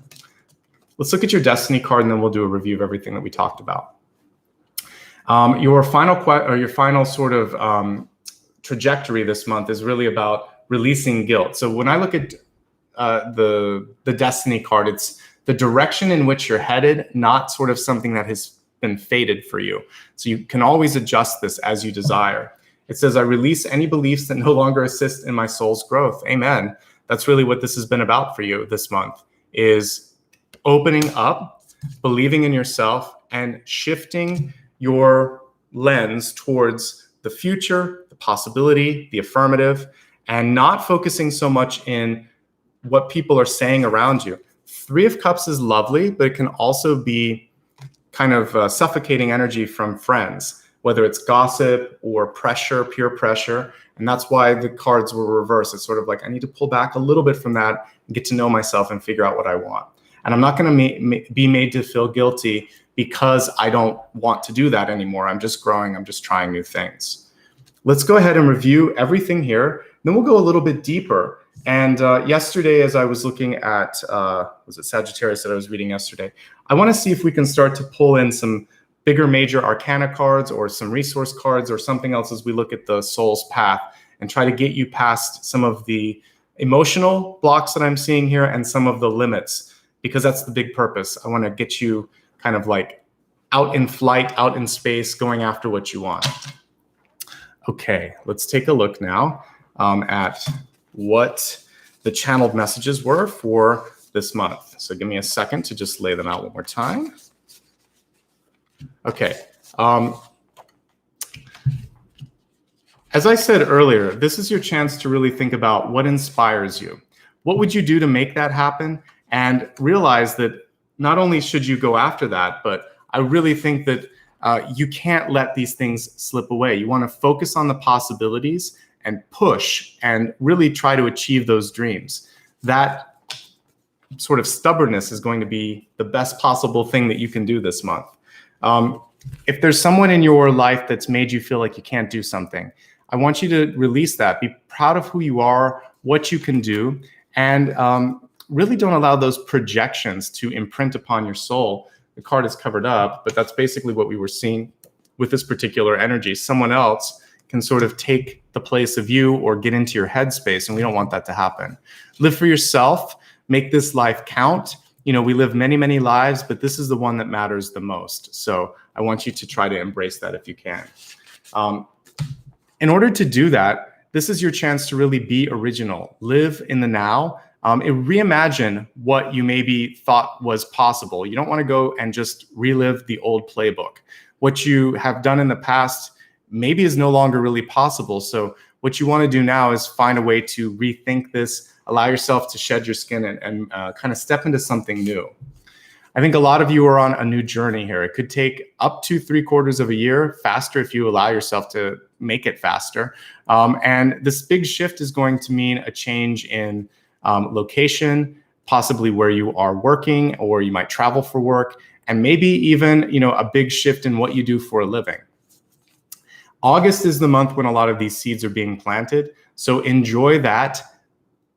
Let's look at your destiny card, and then we'll do a review of everything that we talked about. Your final sort of trajectory this month is really about releasing guilt. So when I look at the Destiny card, it's the direction in which you're headed, not sort of something that has been fated for you. So you can always adjust this as you desire. It says, I release any beliefs that no longer assist in my soul's growth. Amen. That's really what this has been about for you this month, is opening up, believing in yourself, and shifting your lens towards the future, the possibility, the affirmative, and not focusing so much in what people are saying around you. Three of Cups is lovely, but it can also be kind of suffocating energy from friends, whether it's gossip or pressure, peer pressure. And that's why the cards were reversed. It's sort of like, I need to pull back a little bit from that and get to know myself and figure out what I want. And I'm not going to be made to feel guilty because I don't want to do that anymore. I'm just growing. I'm just trying new things. Let's go ahead and review everything here. Then we'll go a little bit deeper. And yesterday, as I was looking at, was it Sagittarius that I was reading yesterday? I want to see if we can start to pull in some bigger major arcana cards or some resource cards or something else as we look at the soul's path and try to get you past some of the emotional blocks that I'm seeing here and some of the limits, because that's the big purpose. I want to get you kind of like out in flight, out in space, going after what you want. Okay, let's take a look now at what the channeled messages were for this month. So give me a second to just lay them out one more time. Okay. As I said earlier, this is your chance to really think about what inspires you. What would you do to make that happen? And realize that not only should you go after that, but I really think that you can't let these things slip away. You want to focus on the possibilities and push and really try to achieve those dreams. That sort of stubbornness is going to be the best possible thing that you can do this month. If there's someone in your life that's made you feel like you can't do something, I want you to release that. Be proud of who you are, what you can do, and really don't allow those projections to imprint upon your soul. The card is covered up, but that's basically what we were seeing with this particular energy. Someone else can sort of take the place of you or get into your headspace, and we don't want that to happen. Live for yourself. Make this life count. You know, we live many, many lives, but this is the one that matters the most. So I want you to try to embrace that if you can. In order to do that, this is your chance to really be original. Live in the now. Reimagine what you maybe thought was possible. You don't want to go and just relive the old playbook. What you have done in the past maybe is no longer really possible. So what you want to do now is find a way to rethink this, allow yourself to shed your skin and kind of step into something new. I think a lot of you are on a new journey here. It could take up to 3/4 of a year, faster if you allow yourself to make it faster. And this big shift is going to mean a change in location, possibly where you are working, or you might travel for work, and maybe even, you know, a big shift in what you do for a living. August is the month when a lot of these seeds are being planted. So enjoy that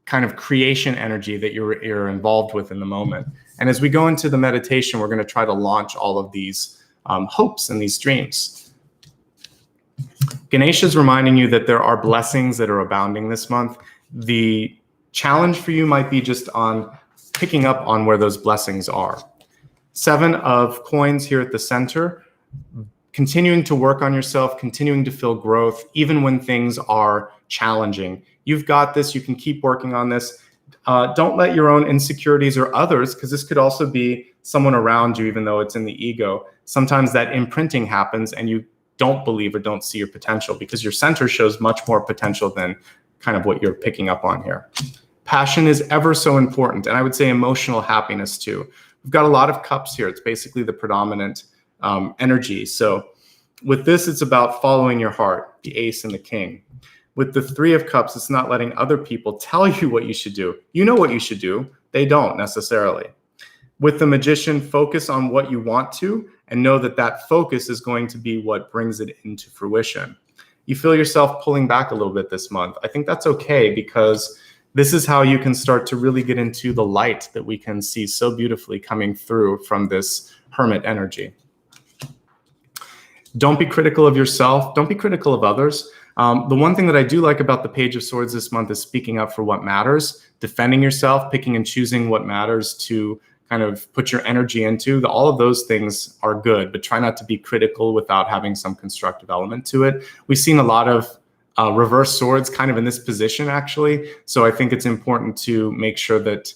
kind of creation energy that you're involved with in the moment. And as we go into the meditation, we're going to try to launch all of these hopes and these dreams. Ganesha is reminding you that there are blessings that are abounding this month. The challenge for you might be just on picking up on where those blessings are. 7 of coins here at the center. Continuing to work on yourself, continuing to feel growth, even when things are challenging. You've got this. You can keep working on this. Don't let your own insecurities or others, because this could also be someone around you, even though it's in the ego. Sometimes that imprinting happens and you don't believe or don't see your potential because your center shows much more potential than kind of what you're picking up on here. Passion is ever so important, and I would say emotional happiness too. We've got a lot of cups here. It's basically the predominant energy. So with this, it's about following your heart, the ace and the king. With the 3 of cups, it's not letting other people tell you what you should do. You know what you should do. They don't necessarily. With the magician, focus on what you want to and know that that focus is going to be what brings it into fruition. You feel yourself pulling back a little bit this month. I think that's okay, because this is how you can start to really get into the light that we can see so beautifully coming through from this hermit energy. Don't be critical of yourself. Don't be critical of others. The one thing that I do like about the Page of Swords this month is speaking up for what matters, defending yourself, picking and choosing what matters to kind of put your energy into. All of those things are good, but try not to be critical without having some constructive element to it. We've seen a lot of reverse swords kind of in this position, actually. So I think it's important to make sure that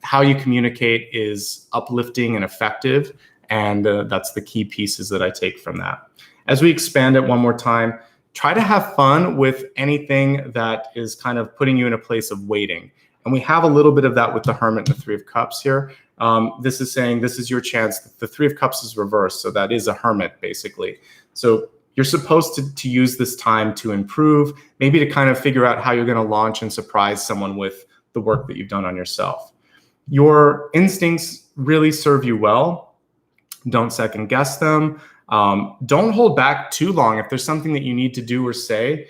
how you communicate is uplifting and effective. And that's the key pieces that I take from that. As we expand it one more time, try to have fun with anything that is kind of putting you in a place of waiting. And we have a little bit of that with the Hermit and the Three of Cups here. This is saying this is your chance. The Three of Cups is reversed, so that is a Hermit, basically. So you're supposed to use this time to improve, maybe to kind of figure out how you're going to launch and surprise someone with the work that you've done on yourself. Your instincts really serve you well. Don't second guess them. Don't hold back too long. If there's something that you need to do or say,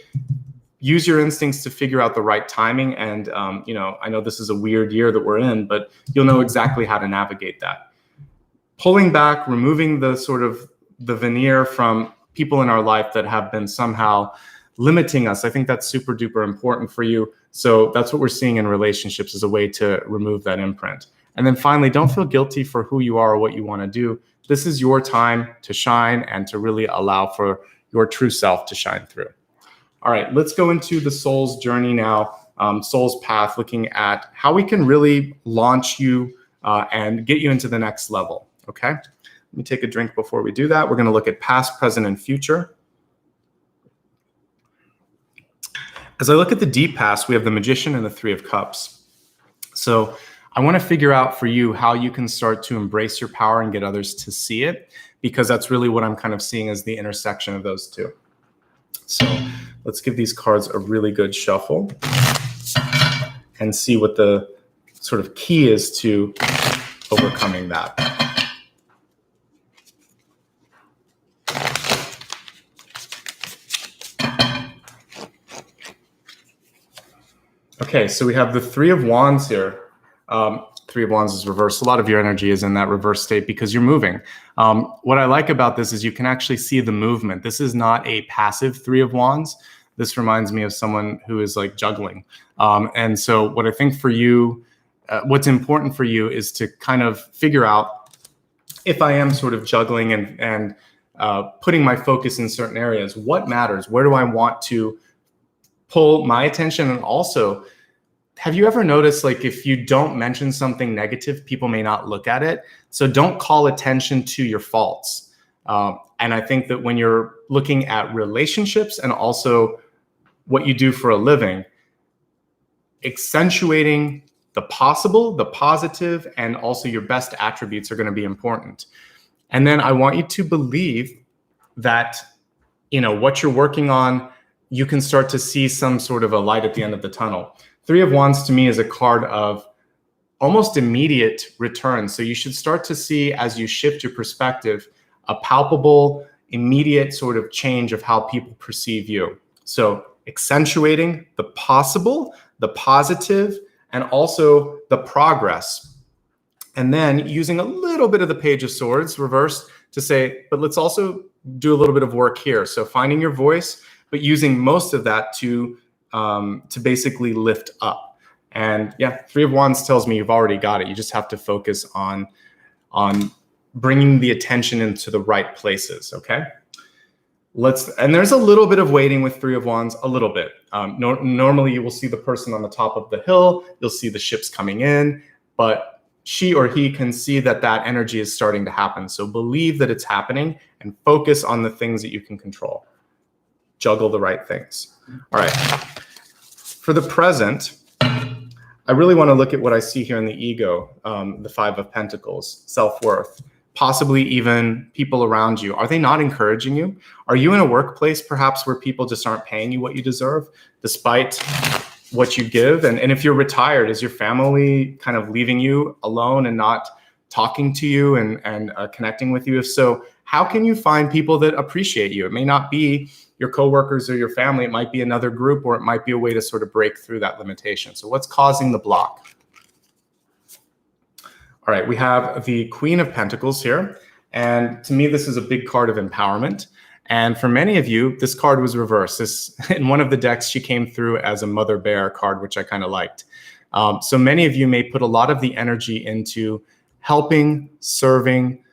use your instincts to figure out the right timing. And, I know this is a weird year that we're in, but you'll know exactly how to navigate that. Pulling back, removing the sort of the veneer from people in our life that have been somehow limiting us. I think that's super duper important for you. So that's what we're seeing in relationships as a way to remove that imprint. And then finally, don't feel guilty for who you are or what you want to do. This is your time to shine and to really allow for your true self to shine through. All right, let's go into the soul's journey now, soul's path, looking at how we can really launch you and get you into the next level, okay? Let me take a drink before we do that. We're going to look at past, present, and future. As I look at the deep past, we have the Magician and the Three of Cups. So I want to figure out for you how you can start to embrace your power and get others to see it, because that's really what I'm kind of seeing as the intersection of those two. So let's give these cards a really good shuffle and see what the sort of key is to overcoming that. Okay, so we have the Three of Wands here. Three of Wands is reversed. A lot of your energy is in that reverse state because you're moving. What I like about this is you can actually see the movement. This is not a passive Three of Wands. This reminds me of someone who is like juggling. And so what I think for you, what's important for you is to kind of figure out if I am sort of juggling and putting my focus in certain areas, what matters? Where do I want to pull my attention? And also, have you ever noticed, like, if you don't mention something negative, people may not look at it. So don't call attention to your faults. And I think that when you're looking at relationships and also what you do for a living, accentuating the possible, the positive, and also your best attributes are going to be important. And then I want you to believe that, what you're working on, you can start to see some sort of a light at the end of the tunnel. Three of Wands to me is a card of almost immediate return. So you should start to see, as you shift your perspective, a palpable, immediate sort of change of how people perceive you. So accentuating the possible, the positive, and also the progress. And then using a little bit of the Page of Swords reversed to say, but let's also do a little bit of work here. So finding your voice, but using most of that to basically lift up. And yeah, Three of Wands tells me you've already got it. You just have to focus on bringing the attention into the right places, okay? And there's a little bit of waiting with Three of Wands, a little bit. Normally you will see the person on the top of the hill, you'll see the ships coming in, but she or he can see that that energy is starting to happen. So believe that it's happening and focus on the things that you can control. Juggle the right things. All right. For the present, I really want to look at what I see here in the ego, the Five of Pentacles, self-worth, possibly even people around you. Are they not encouraging you? Are you in a workplace perhaps where people just aren't paying you what you deserve despite what you give? And if you're retired, is your family kind of leaving you alone and not talking to you and connecting with you? If so, how can you find people that appreciate you? It may not be your coworkers or your family. It might be another group, or it might be a way to sort of break through that limitation. So what's causing the block? All right, we have the Queen of Pentacles here. And to me, this is a big card of empowerment. And for many of you, this card was reversed. In one of the decks, she came through as a mother bear card, which I kind of liked. So many of you may put a lot of the energy into helping, serving,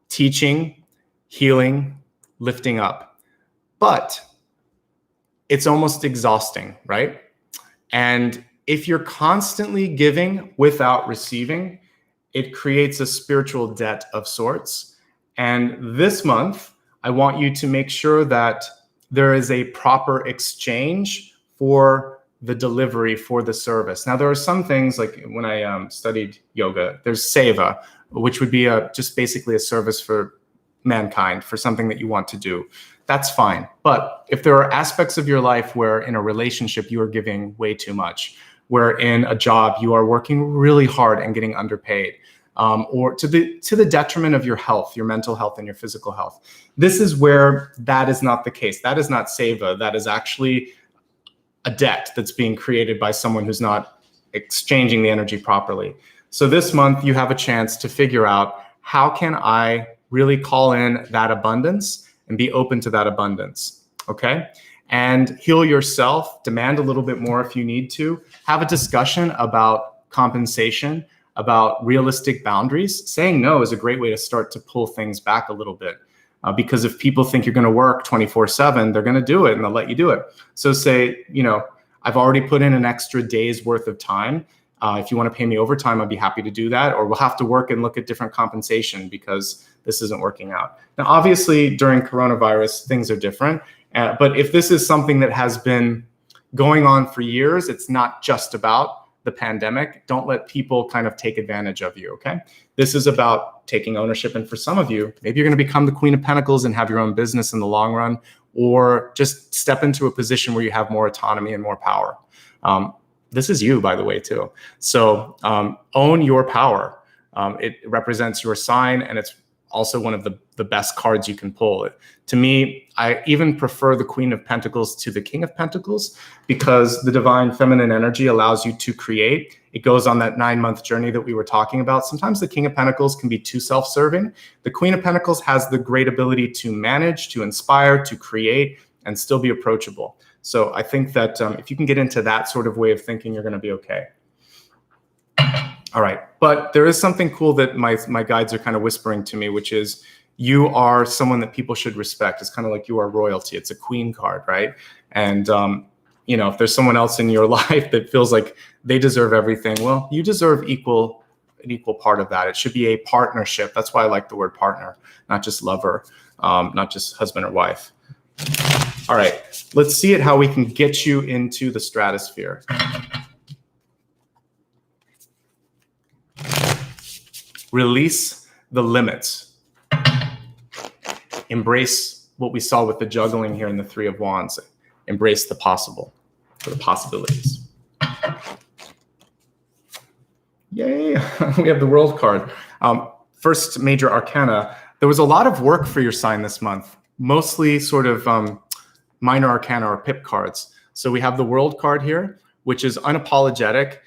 teaching, healing, lifting up. But it's almost exhausting, right? And if you're constantly giving without receiving, it creates a spiritual debt of sorts. And this month, I want you to make sure that there is a proper exchange for the delivery, for the service. Now, there are some things, like when I studied yoga, there's seva, which would be just basically a service for mankind, for something that you want to do. That's fine. But if there are aspects of your life where in a relationship you are giving way too much, where in a job you are working really hard and getting underpaid, or to the detriment of your health, your mental health and your physical health, this is where that is not the case. That is not seva. That is actually a debt that's being created by someone who's not exchanging the energy properly. So this month you have a chance to figure out, how can I really call in that abundance and be open to that abundance, okay? And heal yourself, demand a little bit more if you need to, have a discussion about compensation, about realistic boundaries. Saying no is a great way to start to pull things back a little bit. Because if people think you're going to work 24/7, they're going to do it and they'll let you do it. So say, I've already put in an extra day's worth of time. If you want to pay me overtime, I'd be happy to do that. Or we'll have to work and look at different compensation because this isn't working out. Now, obviously, during coronavirus, things are different. But if this is something that has been going on for years, it's not just about the pandemic. Don't let people kind of take advantage of you, okay? This is about taking ownership. And for some of you, maybe you're going to become the Queen of Pentacles and have your own business in the long run, or just step into a position where you have more autonomy and more power. This is you, by the way, too. So own your power. It represents your sign, and it's also one of the best cards you can pull. To me, I even prefer the Queen of Pentacles to the King of Pentacles, because the divine feminine energy allows you to create. It goes on that 9-month journey that we were talking about. Sometimes the King of Pentacles can be too self-serving. The Queen of Pentacles has the great ability to manage, to inspire, to create, and still be approachable. So I think that if you can get into that sort of way of thinking, you're going to be okay. All right, but there is something cool that my guides are kind of whispering to me, which is you are someone that people should respect. It's kind of like you are royalty. It's a queen card, right? And if there's someone else in your life that feels like they deserve everything, well, you deserve an equal part of that. It should be a partnership. That's why I like the word partner, not just lover, not just husband or wife. All right, let's see how we can get you into the stratosphere. Release the limits. Embrace what we saw with the juggling here in the Three of Wands. Embrace the possible, or the possibilities. Yay, we have the World card. First major arcana. There was a lot of work for your sign this month, mostly sort of minor arcana or pip cards. So we have the World card here, which is unapologetic.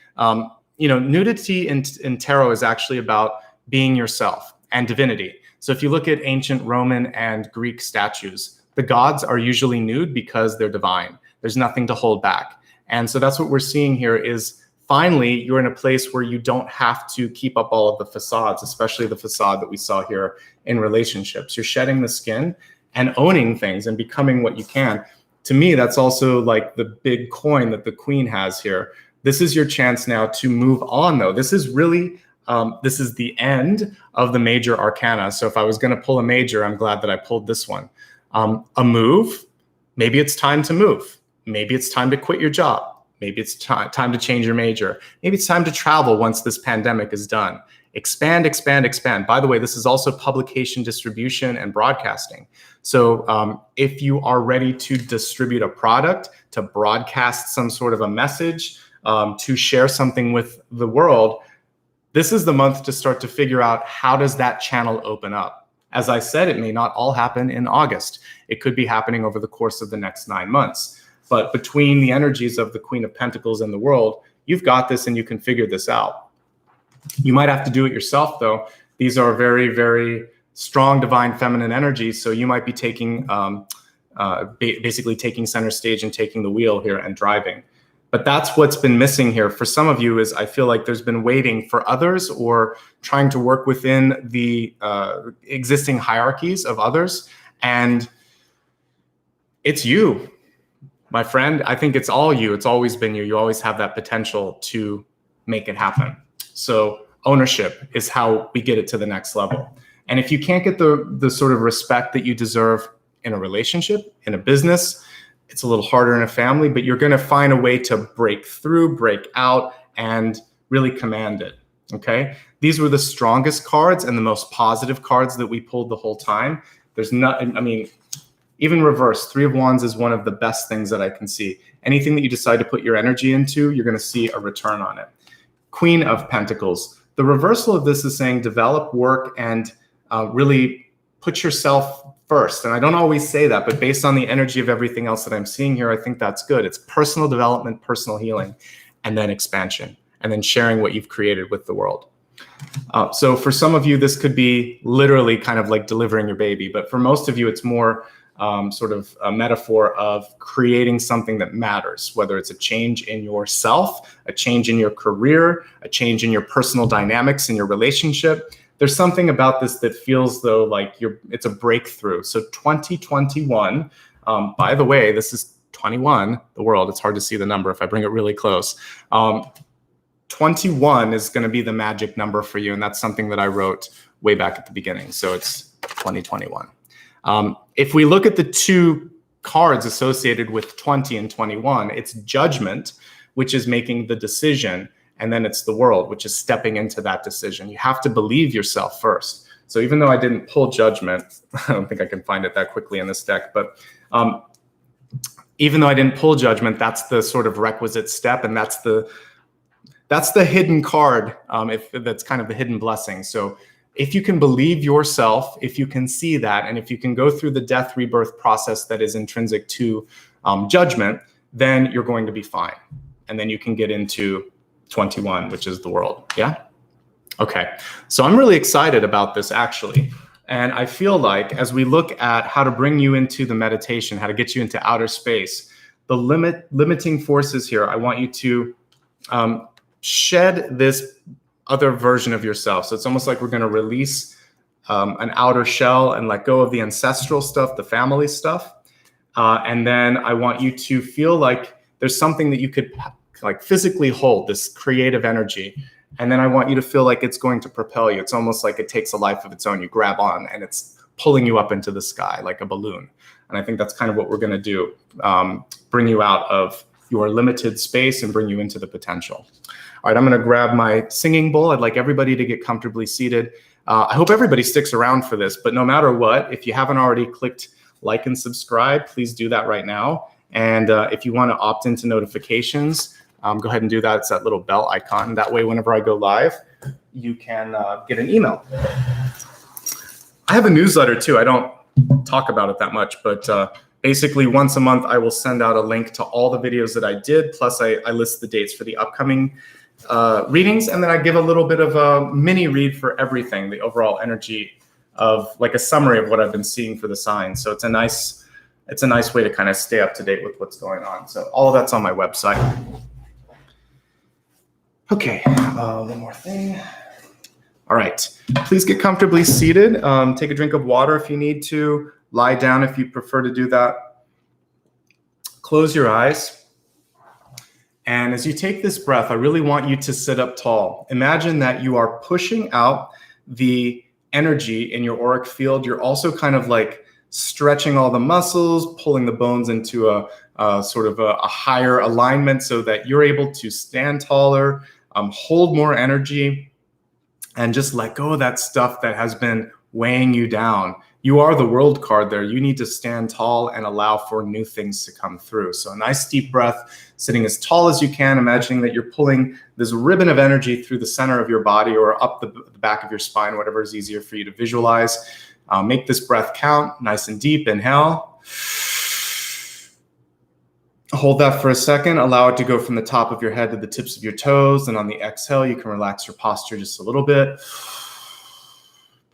Nudity in tarot is actually about being yourself and divinity. So if you look at ancient Roman and Greek statues, the gods are usually nude because they're divine. There's nothing to hold back. And so that's what we're seeing here is finally you're in a place where you don't have to keep up all of the facades, especially the facade that we saw here in relationships. You're shedding the skin and owning things and becoming what you can. To me, that's also like the big coin that the Queen has here. This is your chance now to move on, though. This is really, this is the end of the major arcana. So if I was going to pull a major, I'm glad that I pulled this one. A move, maybe it's time to move. Maybe it's time to quit your job. Maybe it's time to change your major. Maybe it's time to travel once this pandemic is done. Expand, expand, expand. By the way, this is also publication, distribution, and broadcasting. So if you are ready to distribute a product, to broadcast some sort of a message, to share something with the world, this is the month to start to figure out how does that channel open up. As I said, it may not all happen in August. It could be happening over the course of the next 9 months. But between the energies of the Queen of Pentacles and the World, you've got this and you can figure this out. You might have to do it yourself, though. These are very, very strong divine feminine energy. So you might be taking, basically taking center stage and taking the wheel here and driving. But that's what's been missing here for some of you is I feel like there's been waiting for others or trying to work within the existing hierarchies of others. And it's you, my friend. I think it's all you. It's always been you. You always have that potential to make it happen. So ownership is how we get it to the next level. And if you can't get the sort of respect that you deserve in a relationship, in a business, it's a little harder in a family, but you're going to find a way to break through, break out, and really command it. Okay. These were the strongest cards and the most positive cards that we pulled the whole time. There's not, I mean, even reverse, 3 of Wands is one of the best things that I can see. Anything that you decide to put your energy into, you're going to see a return on it. Queen of Pentacles. The reversal of this is saying develop, work, and really put yourself first. And I don't always say that, but based on the energy of everything else that I'm seeing here, I think that's good. It's personal development, personal healing, and then expansion, and then sharing what you've created with the world. So for some of you, this could be literally kind of like delivering your baby, but for most of you, it's more sort of a metaphor of creating something that matters, whether it's a change in yourself, a change in your career, a change in your personal dynamics in your relationship. There's something about this that feels though like it's a breakthrough. So 2021, by the way, this is 21, the world. It's hard to see the number if I bring it really close. 21 is going to be the magic number for you. And that's something that I wrote way back at the beginning. So it's 2021. If we look at the 2 cards associated with 20 and 21, it's Judgment, which is making the decision. And then it's the World, which is stepping into that decision. You have to believe yourself first. So even though I didn't pull Judgment, I don't think I can find it that quickly in this deck, but even though I didn't pull Judgment, that's the sort of requisite step. And that's the hidden card, if that's kind of the hidden blessing. So if you can believe yourself, if you can see that, and if you can go through the death rebirth process that is intrinsic to Judgment, then you're going to be fine. And then you can get into 21, which is the World. Yeah. Okay. So I'm really excited about this actually. And I feel like as we look at how to bring you into the meditation, how to get you into outer space, the limiting forces here, I want you to shed this other version of yourself. So it's almost like we're going to release an outer shell and let go of the ancestral stuff, the family stuff. And then I want you to feel like there's something that you could like physically hold, this creative energy. And then I want you to feel like it's going to propel you. It's almost like it takes a life of its own. You grab on and it's pulling you up into the sky like a balloon. And I think that's kind of what we're going to do. Bring you out of your limited space and bring you into the potential. All right, I'm going to grab my singing bowl. I'd like everybody to get comfortably seated. I hope everybody sticks around for this, but no matter what, if you haven't already clicked like and subscribe, please do that right now. And if you want to opt into notifications, go ahead and do that. It's that little bell icon. That way, whenever I go live, you can get an email. I have a newsletter too. I don't talk about it that much, but basically once a month, I will send out a link to all the videos that I did. Plus I list the dates for the upcoming readings. And then I give a little bit of a mini read for everything, the overall energy of like a summary of what I've been seeing for the signs. So it's a nice way to kind of stay up to date with what's going on. So all of that's on my website. Okay, one more thing. All right, please get comfortably seated. Take a drink of water if you need to. Lie down if you prefer to do that. Close your eyes. And as you take this breath, I really want you to sit up tall. Imagine that you are pushing out the energy in your auric field. You're also kind of like stretching all the muscles, pulling the bones into a sort of a higher alignment so that you're able to stand taller, hold more energy, and just let go of that stuff that has been weighing you down. You are the World card there. You need to stand tall and allow for new things to come through. So a nice deep breath, sitting as tall as you can, imagining that you're pulling this ribbon of energy through the center of your body or up the back of your spine, whatever is easier for you to visualize. Make this breath count, nice and deep. Inhale. Hold that for a second. Allow it to go from the top of your head to the tips of your toes. And on the exhale, you can relax your posture just a little bit.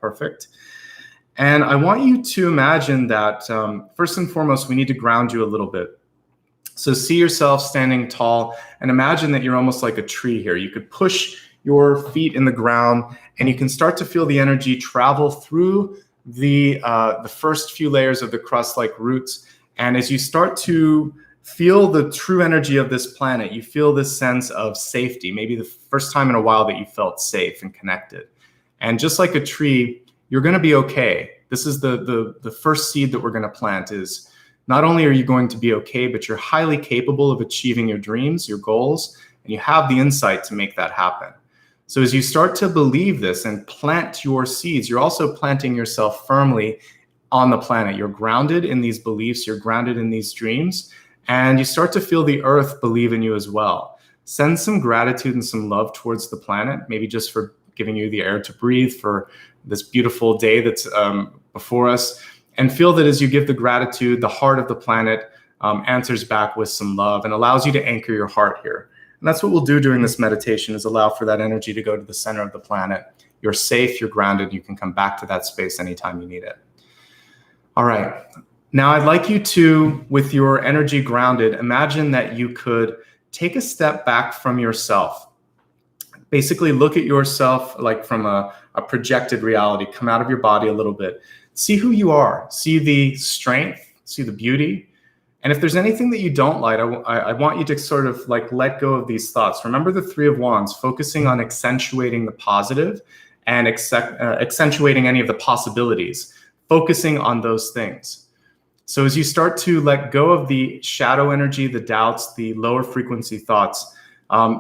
Perfect. And I want you to imagine that first and foremost, we need to ground you a little bit. So see yourself standing tall and imagine that you're almost like a tree here. You could push your feet in the ground and you can start to feel the energy travel through the first few layers of the crust-like roots. And as you start to feel the true energy of this planet, you feel this sense of safety, maybe the first time in a while that you felt safe and connected. And just like a tree, you're going to be okay. This is the first seed that we're going to plant is not only are you going to be okay, but you're highly capable of achieving your dreams, your goals, and you have the insight to make that happen. So as you start to believe this and plant your seeds, you're also planting yourself firmly on the planet. You're grounded in these beliefs, you're grounded in these dreams, and you start to feel the earth believe in you as well. Send some gratitude and some love towards the planet, maybe just for giving you the air to breathe, for this beautiful day that's before us. And feel that as you give the gratitude, the heart of the planet answers back with some love and allows you to anchor your heart here. And that's what we'll do during this meditation, is allow for that energy to go to the center of the planet. You're safe, you're grounded, you can come back to that space anytime you need it. All right. Now I'd like you to, with your energy grounded, imagine that you could take a step back from yourself. Basically look at yourself like from a projected reality, come out of your body a little bit. See who you are, see the strength, see the beauty. And if there's anything that you don't like, I want you to sort of like let go of these thoughts. Remember the Three of Wands, focusing on accentuating the positive and accentuating any of the possibilities, focusing on those things. So as you start to let go of the shadow energy, the doubts, the lower frequency thoughts,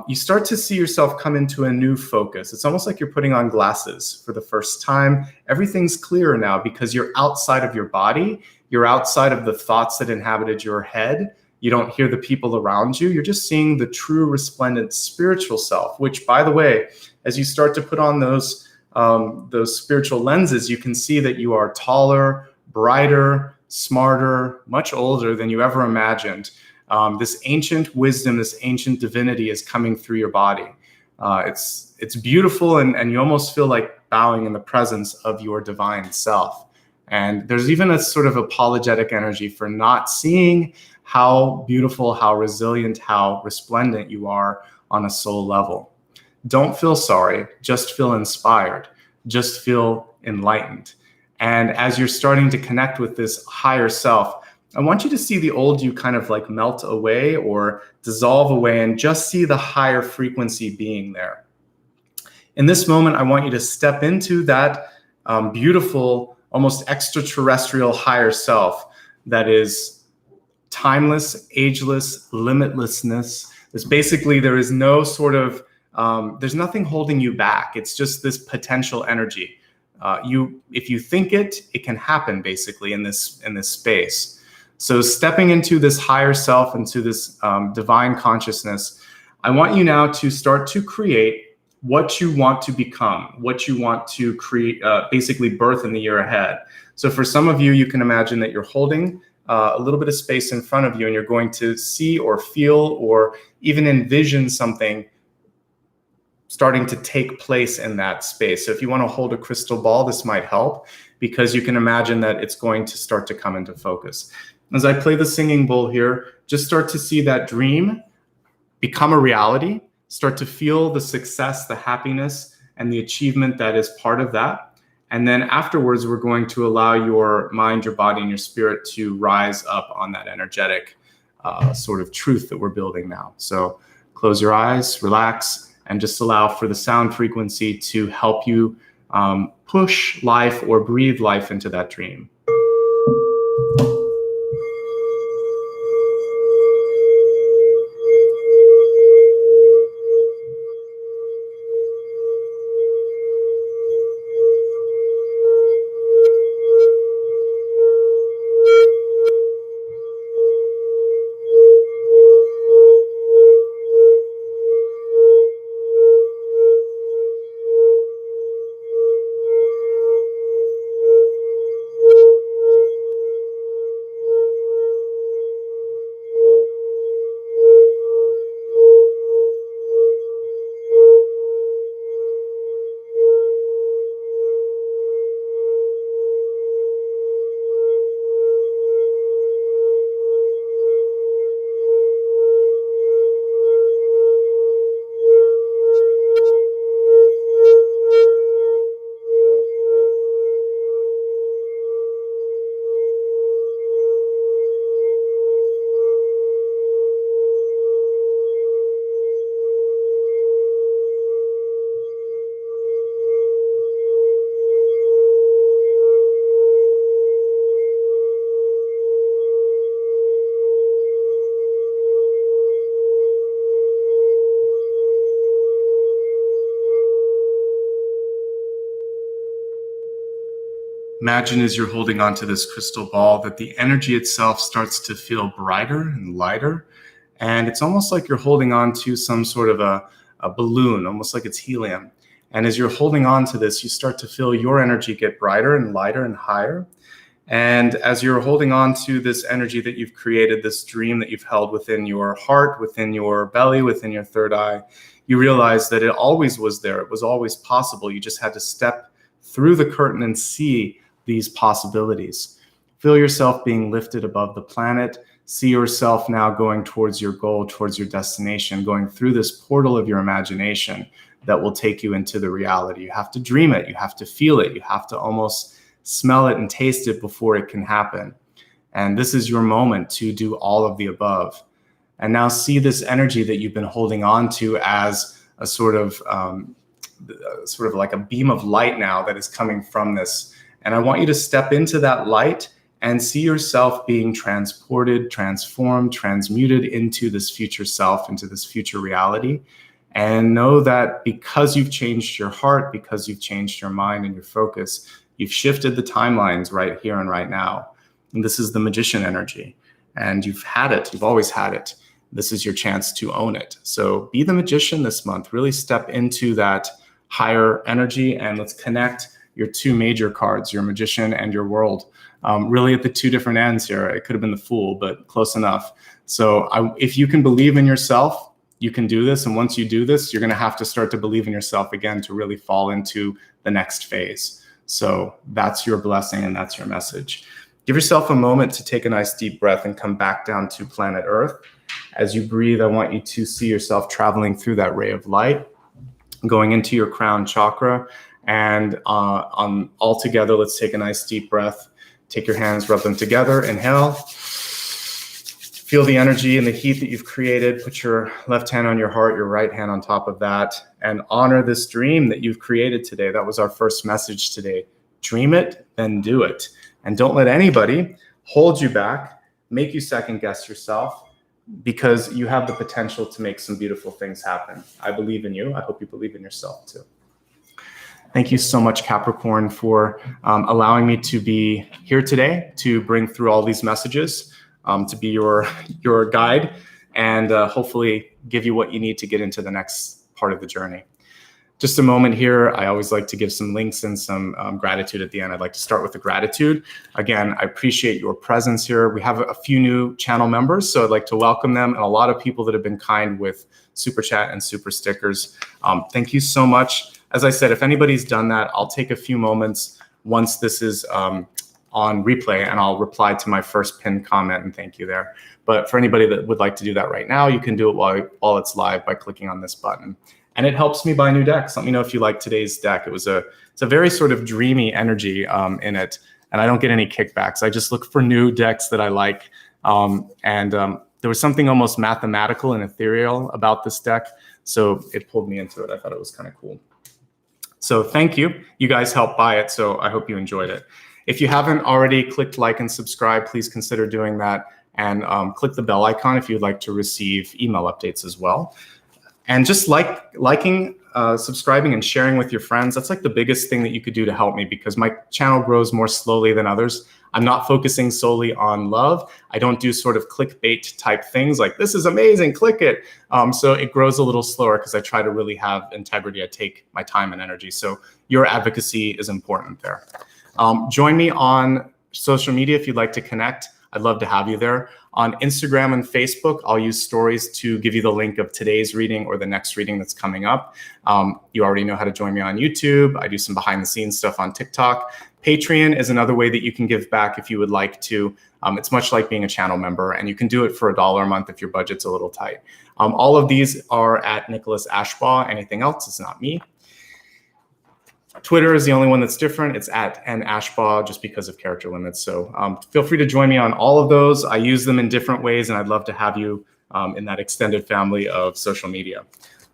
you start to see yourself come into a new focus. It's almost like you're putting on glasses for the first time. Everything's clearer now because you're outside of your body. You're outside of the thoughts that inhabited your head. You don't hear the people around you. You're just seeing the true resplendent spiritual self, which, by the way, as you start to put on those spiritual lenses, you can see that you are taller, brighter, smarter, much older than you ever imagined. This ancient wisdom, this ancient divinity is coming through your body. It's beautiful, and you almost feel like bowing in the presence of your divine self. And there's even a sort of apologetic energy for not seeing how beautiful, how resilient, how resplendent you are on a soul level. Don't feel sorry, just feel inspired, just feel enlightened. And as you're starting to connect with this higher self, I want you to see the old you kind of like melt away or dissolve away and just see the higher frequency being there. In this moment, I want you to step into that beautiful, almost extraterrestrial higher self that is timeless, ageless, limitlessness. It's basically, there is no sort of, there's nothing holding you back. It's just this potential energy. If you think it, it can happen basically in this space. So stepping into this higher self, into this divine consciousness, I want you now to start to create what you want to become, what you want to create, basically birth in the year ahead. So for some of you, you can imagine that you're holding a little bit of space in front of you and you're going to see or feel or even envision something starting to take place in that space. So if you want to hold a crystal ball, this might help because you can imagine that it's going to start to come into focus. As I play the singing bowl here, just start to see that dream become a reality, start to feel the success, the happiness, and the achievement that is part of that. And then afterwards, we're going to allow your mind, your body, and your spirit to rise up on that energetic sort of truth that we're building now. So close your eyes, relax, and just allow for the sound frequency to help you push life or breathe life into that dream. Imagine as you're holding onto this crystal ball that the energy itself starts to feel brighter and lighter. And it's almost like you're holding on to some sort of a balloon, almost like it's helium. And as you're holding on to this, you start to feel your energy get brighter and lighter and higher. And as you're holding on to this energy that you've created, this dream that you've held within your heart, within your belly, within your third eye, you realize that it always was there. It was always possible. You just had to step through the curtain and see these possibilities. Feel yourself being lifted above the planet. See yourself now going towards your goal, towards your destination, going through this portal of your imagination that will take you into the reality. You have to dream it. You have to feel it. You have to almost smell it and taste it before it can happen. And this is your moment to do all of the above. And now see this energy that you've been holding on to as a sort of like a beam of light now that is coming from this. And I want you to step into that light and see yourself being transported, transformed, transmuted into this future self, into this future reality. And know that because you've changed your heart, because you've changed your mind and your focus, you've shifted the timelines right here and right now. And this is the magician energy. And you've had it. You've always had it. This is your chance to own it. So be the magician this month. Really step into that higher energy, and let's connect your two major cards, your magician and your world. Really at the two different ends here. It could have been the fool, but close enough. So if you can believe in yourself, you can do this. And once you do this, you're going to have to start to believe in yourself again to really fall into the next phase. So that's your blessing and that's your message. Give yourself a moment to take a nice deep breath and come back down to planet Earth. As you breathe, I want you to see yourself traveling through that ray of light, going into your crown chakra. And all together, let's take a nice deep breath. Take your hands, rub them together. Inhale. Feel the energy and the heat that you've created. Put your left hand on your heart, your right hand on top of that, and honor this dream that you've created today. That was our first message today. Dream it, then do it. And don't let anybody hold you back, make you second guess yourself, because you have the potential to make some beautiful things happen. I believe in you. I hope you believe in yourself too. Thank you so much, Capricorn, for allowing me to be here today to bring through all these messages, to be your guide, and hopefully give you what you need to get into the next part of the journey. Just a moment here. I always like to give some links and some gratitude at the end. I'd like to start with the gratitude. Again, I appreciate your presence here. We have a few new channel members, so I'd like to welcome them, and a lot of people that have been kind with super chat and super stickers. Thank you so much. As I said, if anybody's done that, I'll take a few moments once this is on replay, and I'll reply to my first pinned comment and thank you there. But for anybody that would like to do that right now, you can do it while it's live by clicking on this button. And it helps me buy new decks. Let me know if you like today's deck. It's a very sort of dreamy energy in it, and I don't get any kickbacks. I just look for new decks that I like. There was something almost mathematical and ethereal about this deck, so it pulled me into it. I thought it was kind of cool. So thank you. You guys helped buy it, so I hope you enjoyed it. If you haven't already clicked like and subscribe, please consider doing that, and click the bell icon if you'd like to receive email updates as well. And just liking, subscribing, and sharing with your friends, that's like the biggest thing that you could do to help me, because my channel grows more slowly than others. I'm not focusing solely on love. I don't do sort of clickbait type things like, this is amazing, click it. So it grows a little slower because I try to really have integrity. I take my time and energy. So your advocacy is important there. Join me on social media if you'd like to connect. I'd love to have you there. On Instagram and Facebook, I'll use stories to give you the link of today's reading or the next reading that's coming up. You already know how to join me on YouTube. I do some behind the scenes stuff on TikTok. Patreon is another way that you can give back if you would like to. It's much like being a channel member, and you can do it for $1 a month if your budget's a little tight. All of these are at Nicholas Ashbaugh. Anything else is not me. Twitter is the only one that's different. It's at @Ashbaugh, just because of character limits. So feel free to join me on all of those. I use them in different ways, and I'd love to have you in that extended family of social media.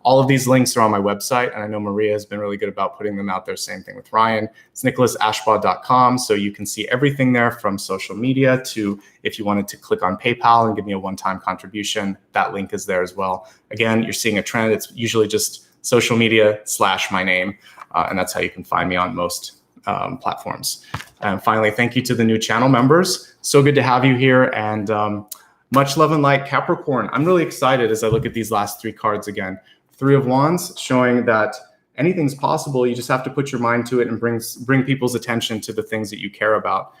All of these links are on my website, and I know Maria has been really good about putting them out there. Same thing with Ryan. It's nicholasashbaugh.com, so you can see everything there, from social media to if you wanted to click on PayPal and give me a one-time contribution, that link is there as well. Again, you're seeing a trend. It's usually just social media / my name. And that's how you can find me on most platforms. And finally, thank you to the new channel members. So good to have you here, and much love and light, Capricorn. I'm really excited as I look at these last 3 cards again. 3 of Wands, showing that anything's possible. You just have to put your mind to it and bring people's attention to the things that you care about.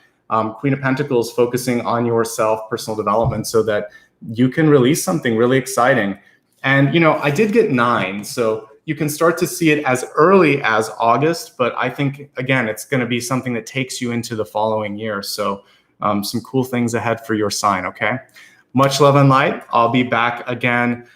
Queen of Pentacles, focusing on yourself, personal development, so that you can release something really exciting. And, you know, I did get 9, so you can start to see it as early as August, but I think, again, it's going to be something that takes you into the following year. So some cool things ahead for your sign, okay? Much love and light. I'll be back again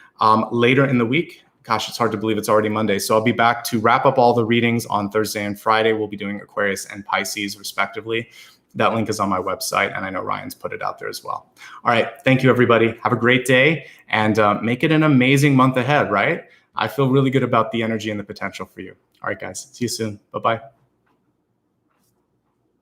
later in the week. Gosh, it's hard to believe it's already Monday. So I'll be back to wrap up all the readings on Thursday and Friday. We'll be doing Aquarius and Pisces, respectively. That link is on my website, and I know Ryan's put it out there as well. All right, thank you, everybody. Have a great day, and make it an amazing month ahead, right? I feel really good about the energy and the potential for you. All right, guys, see you soon. Bye-bye.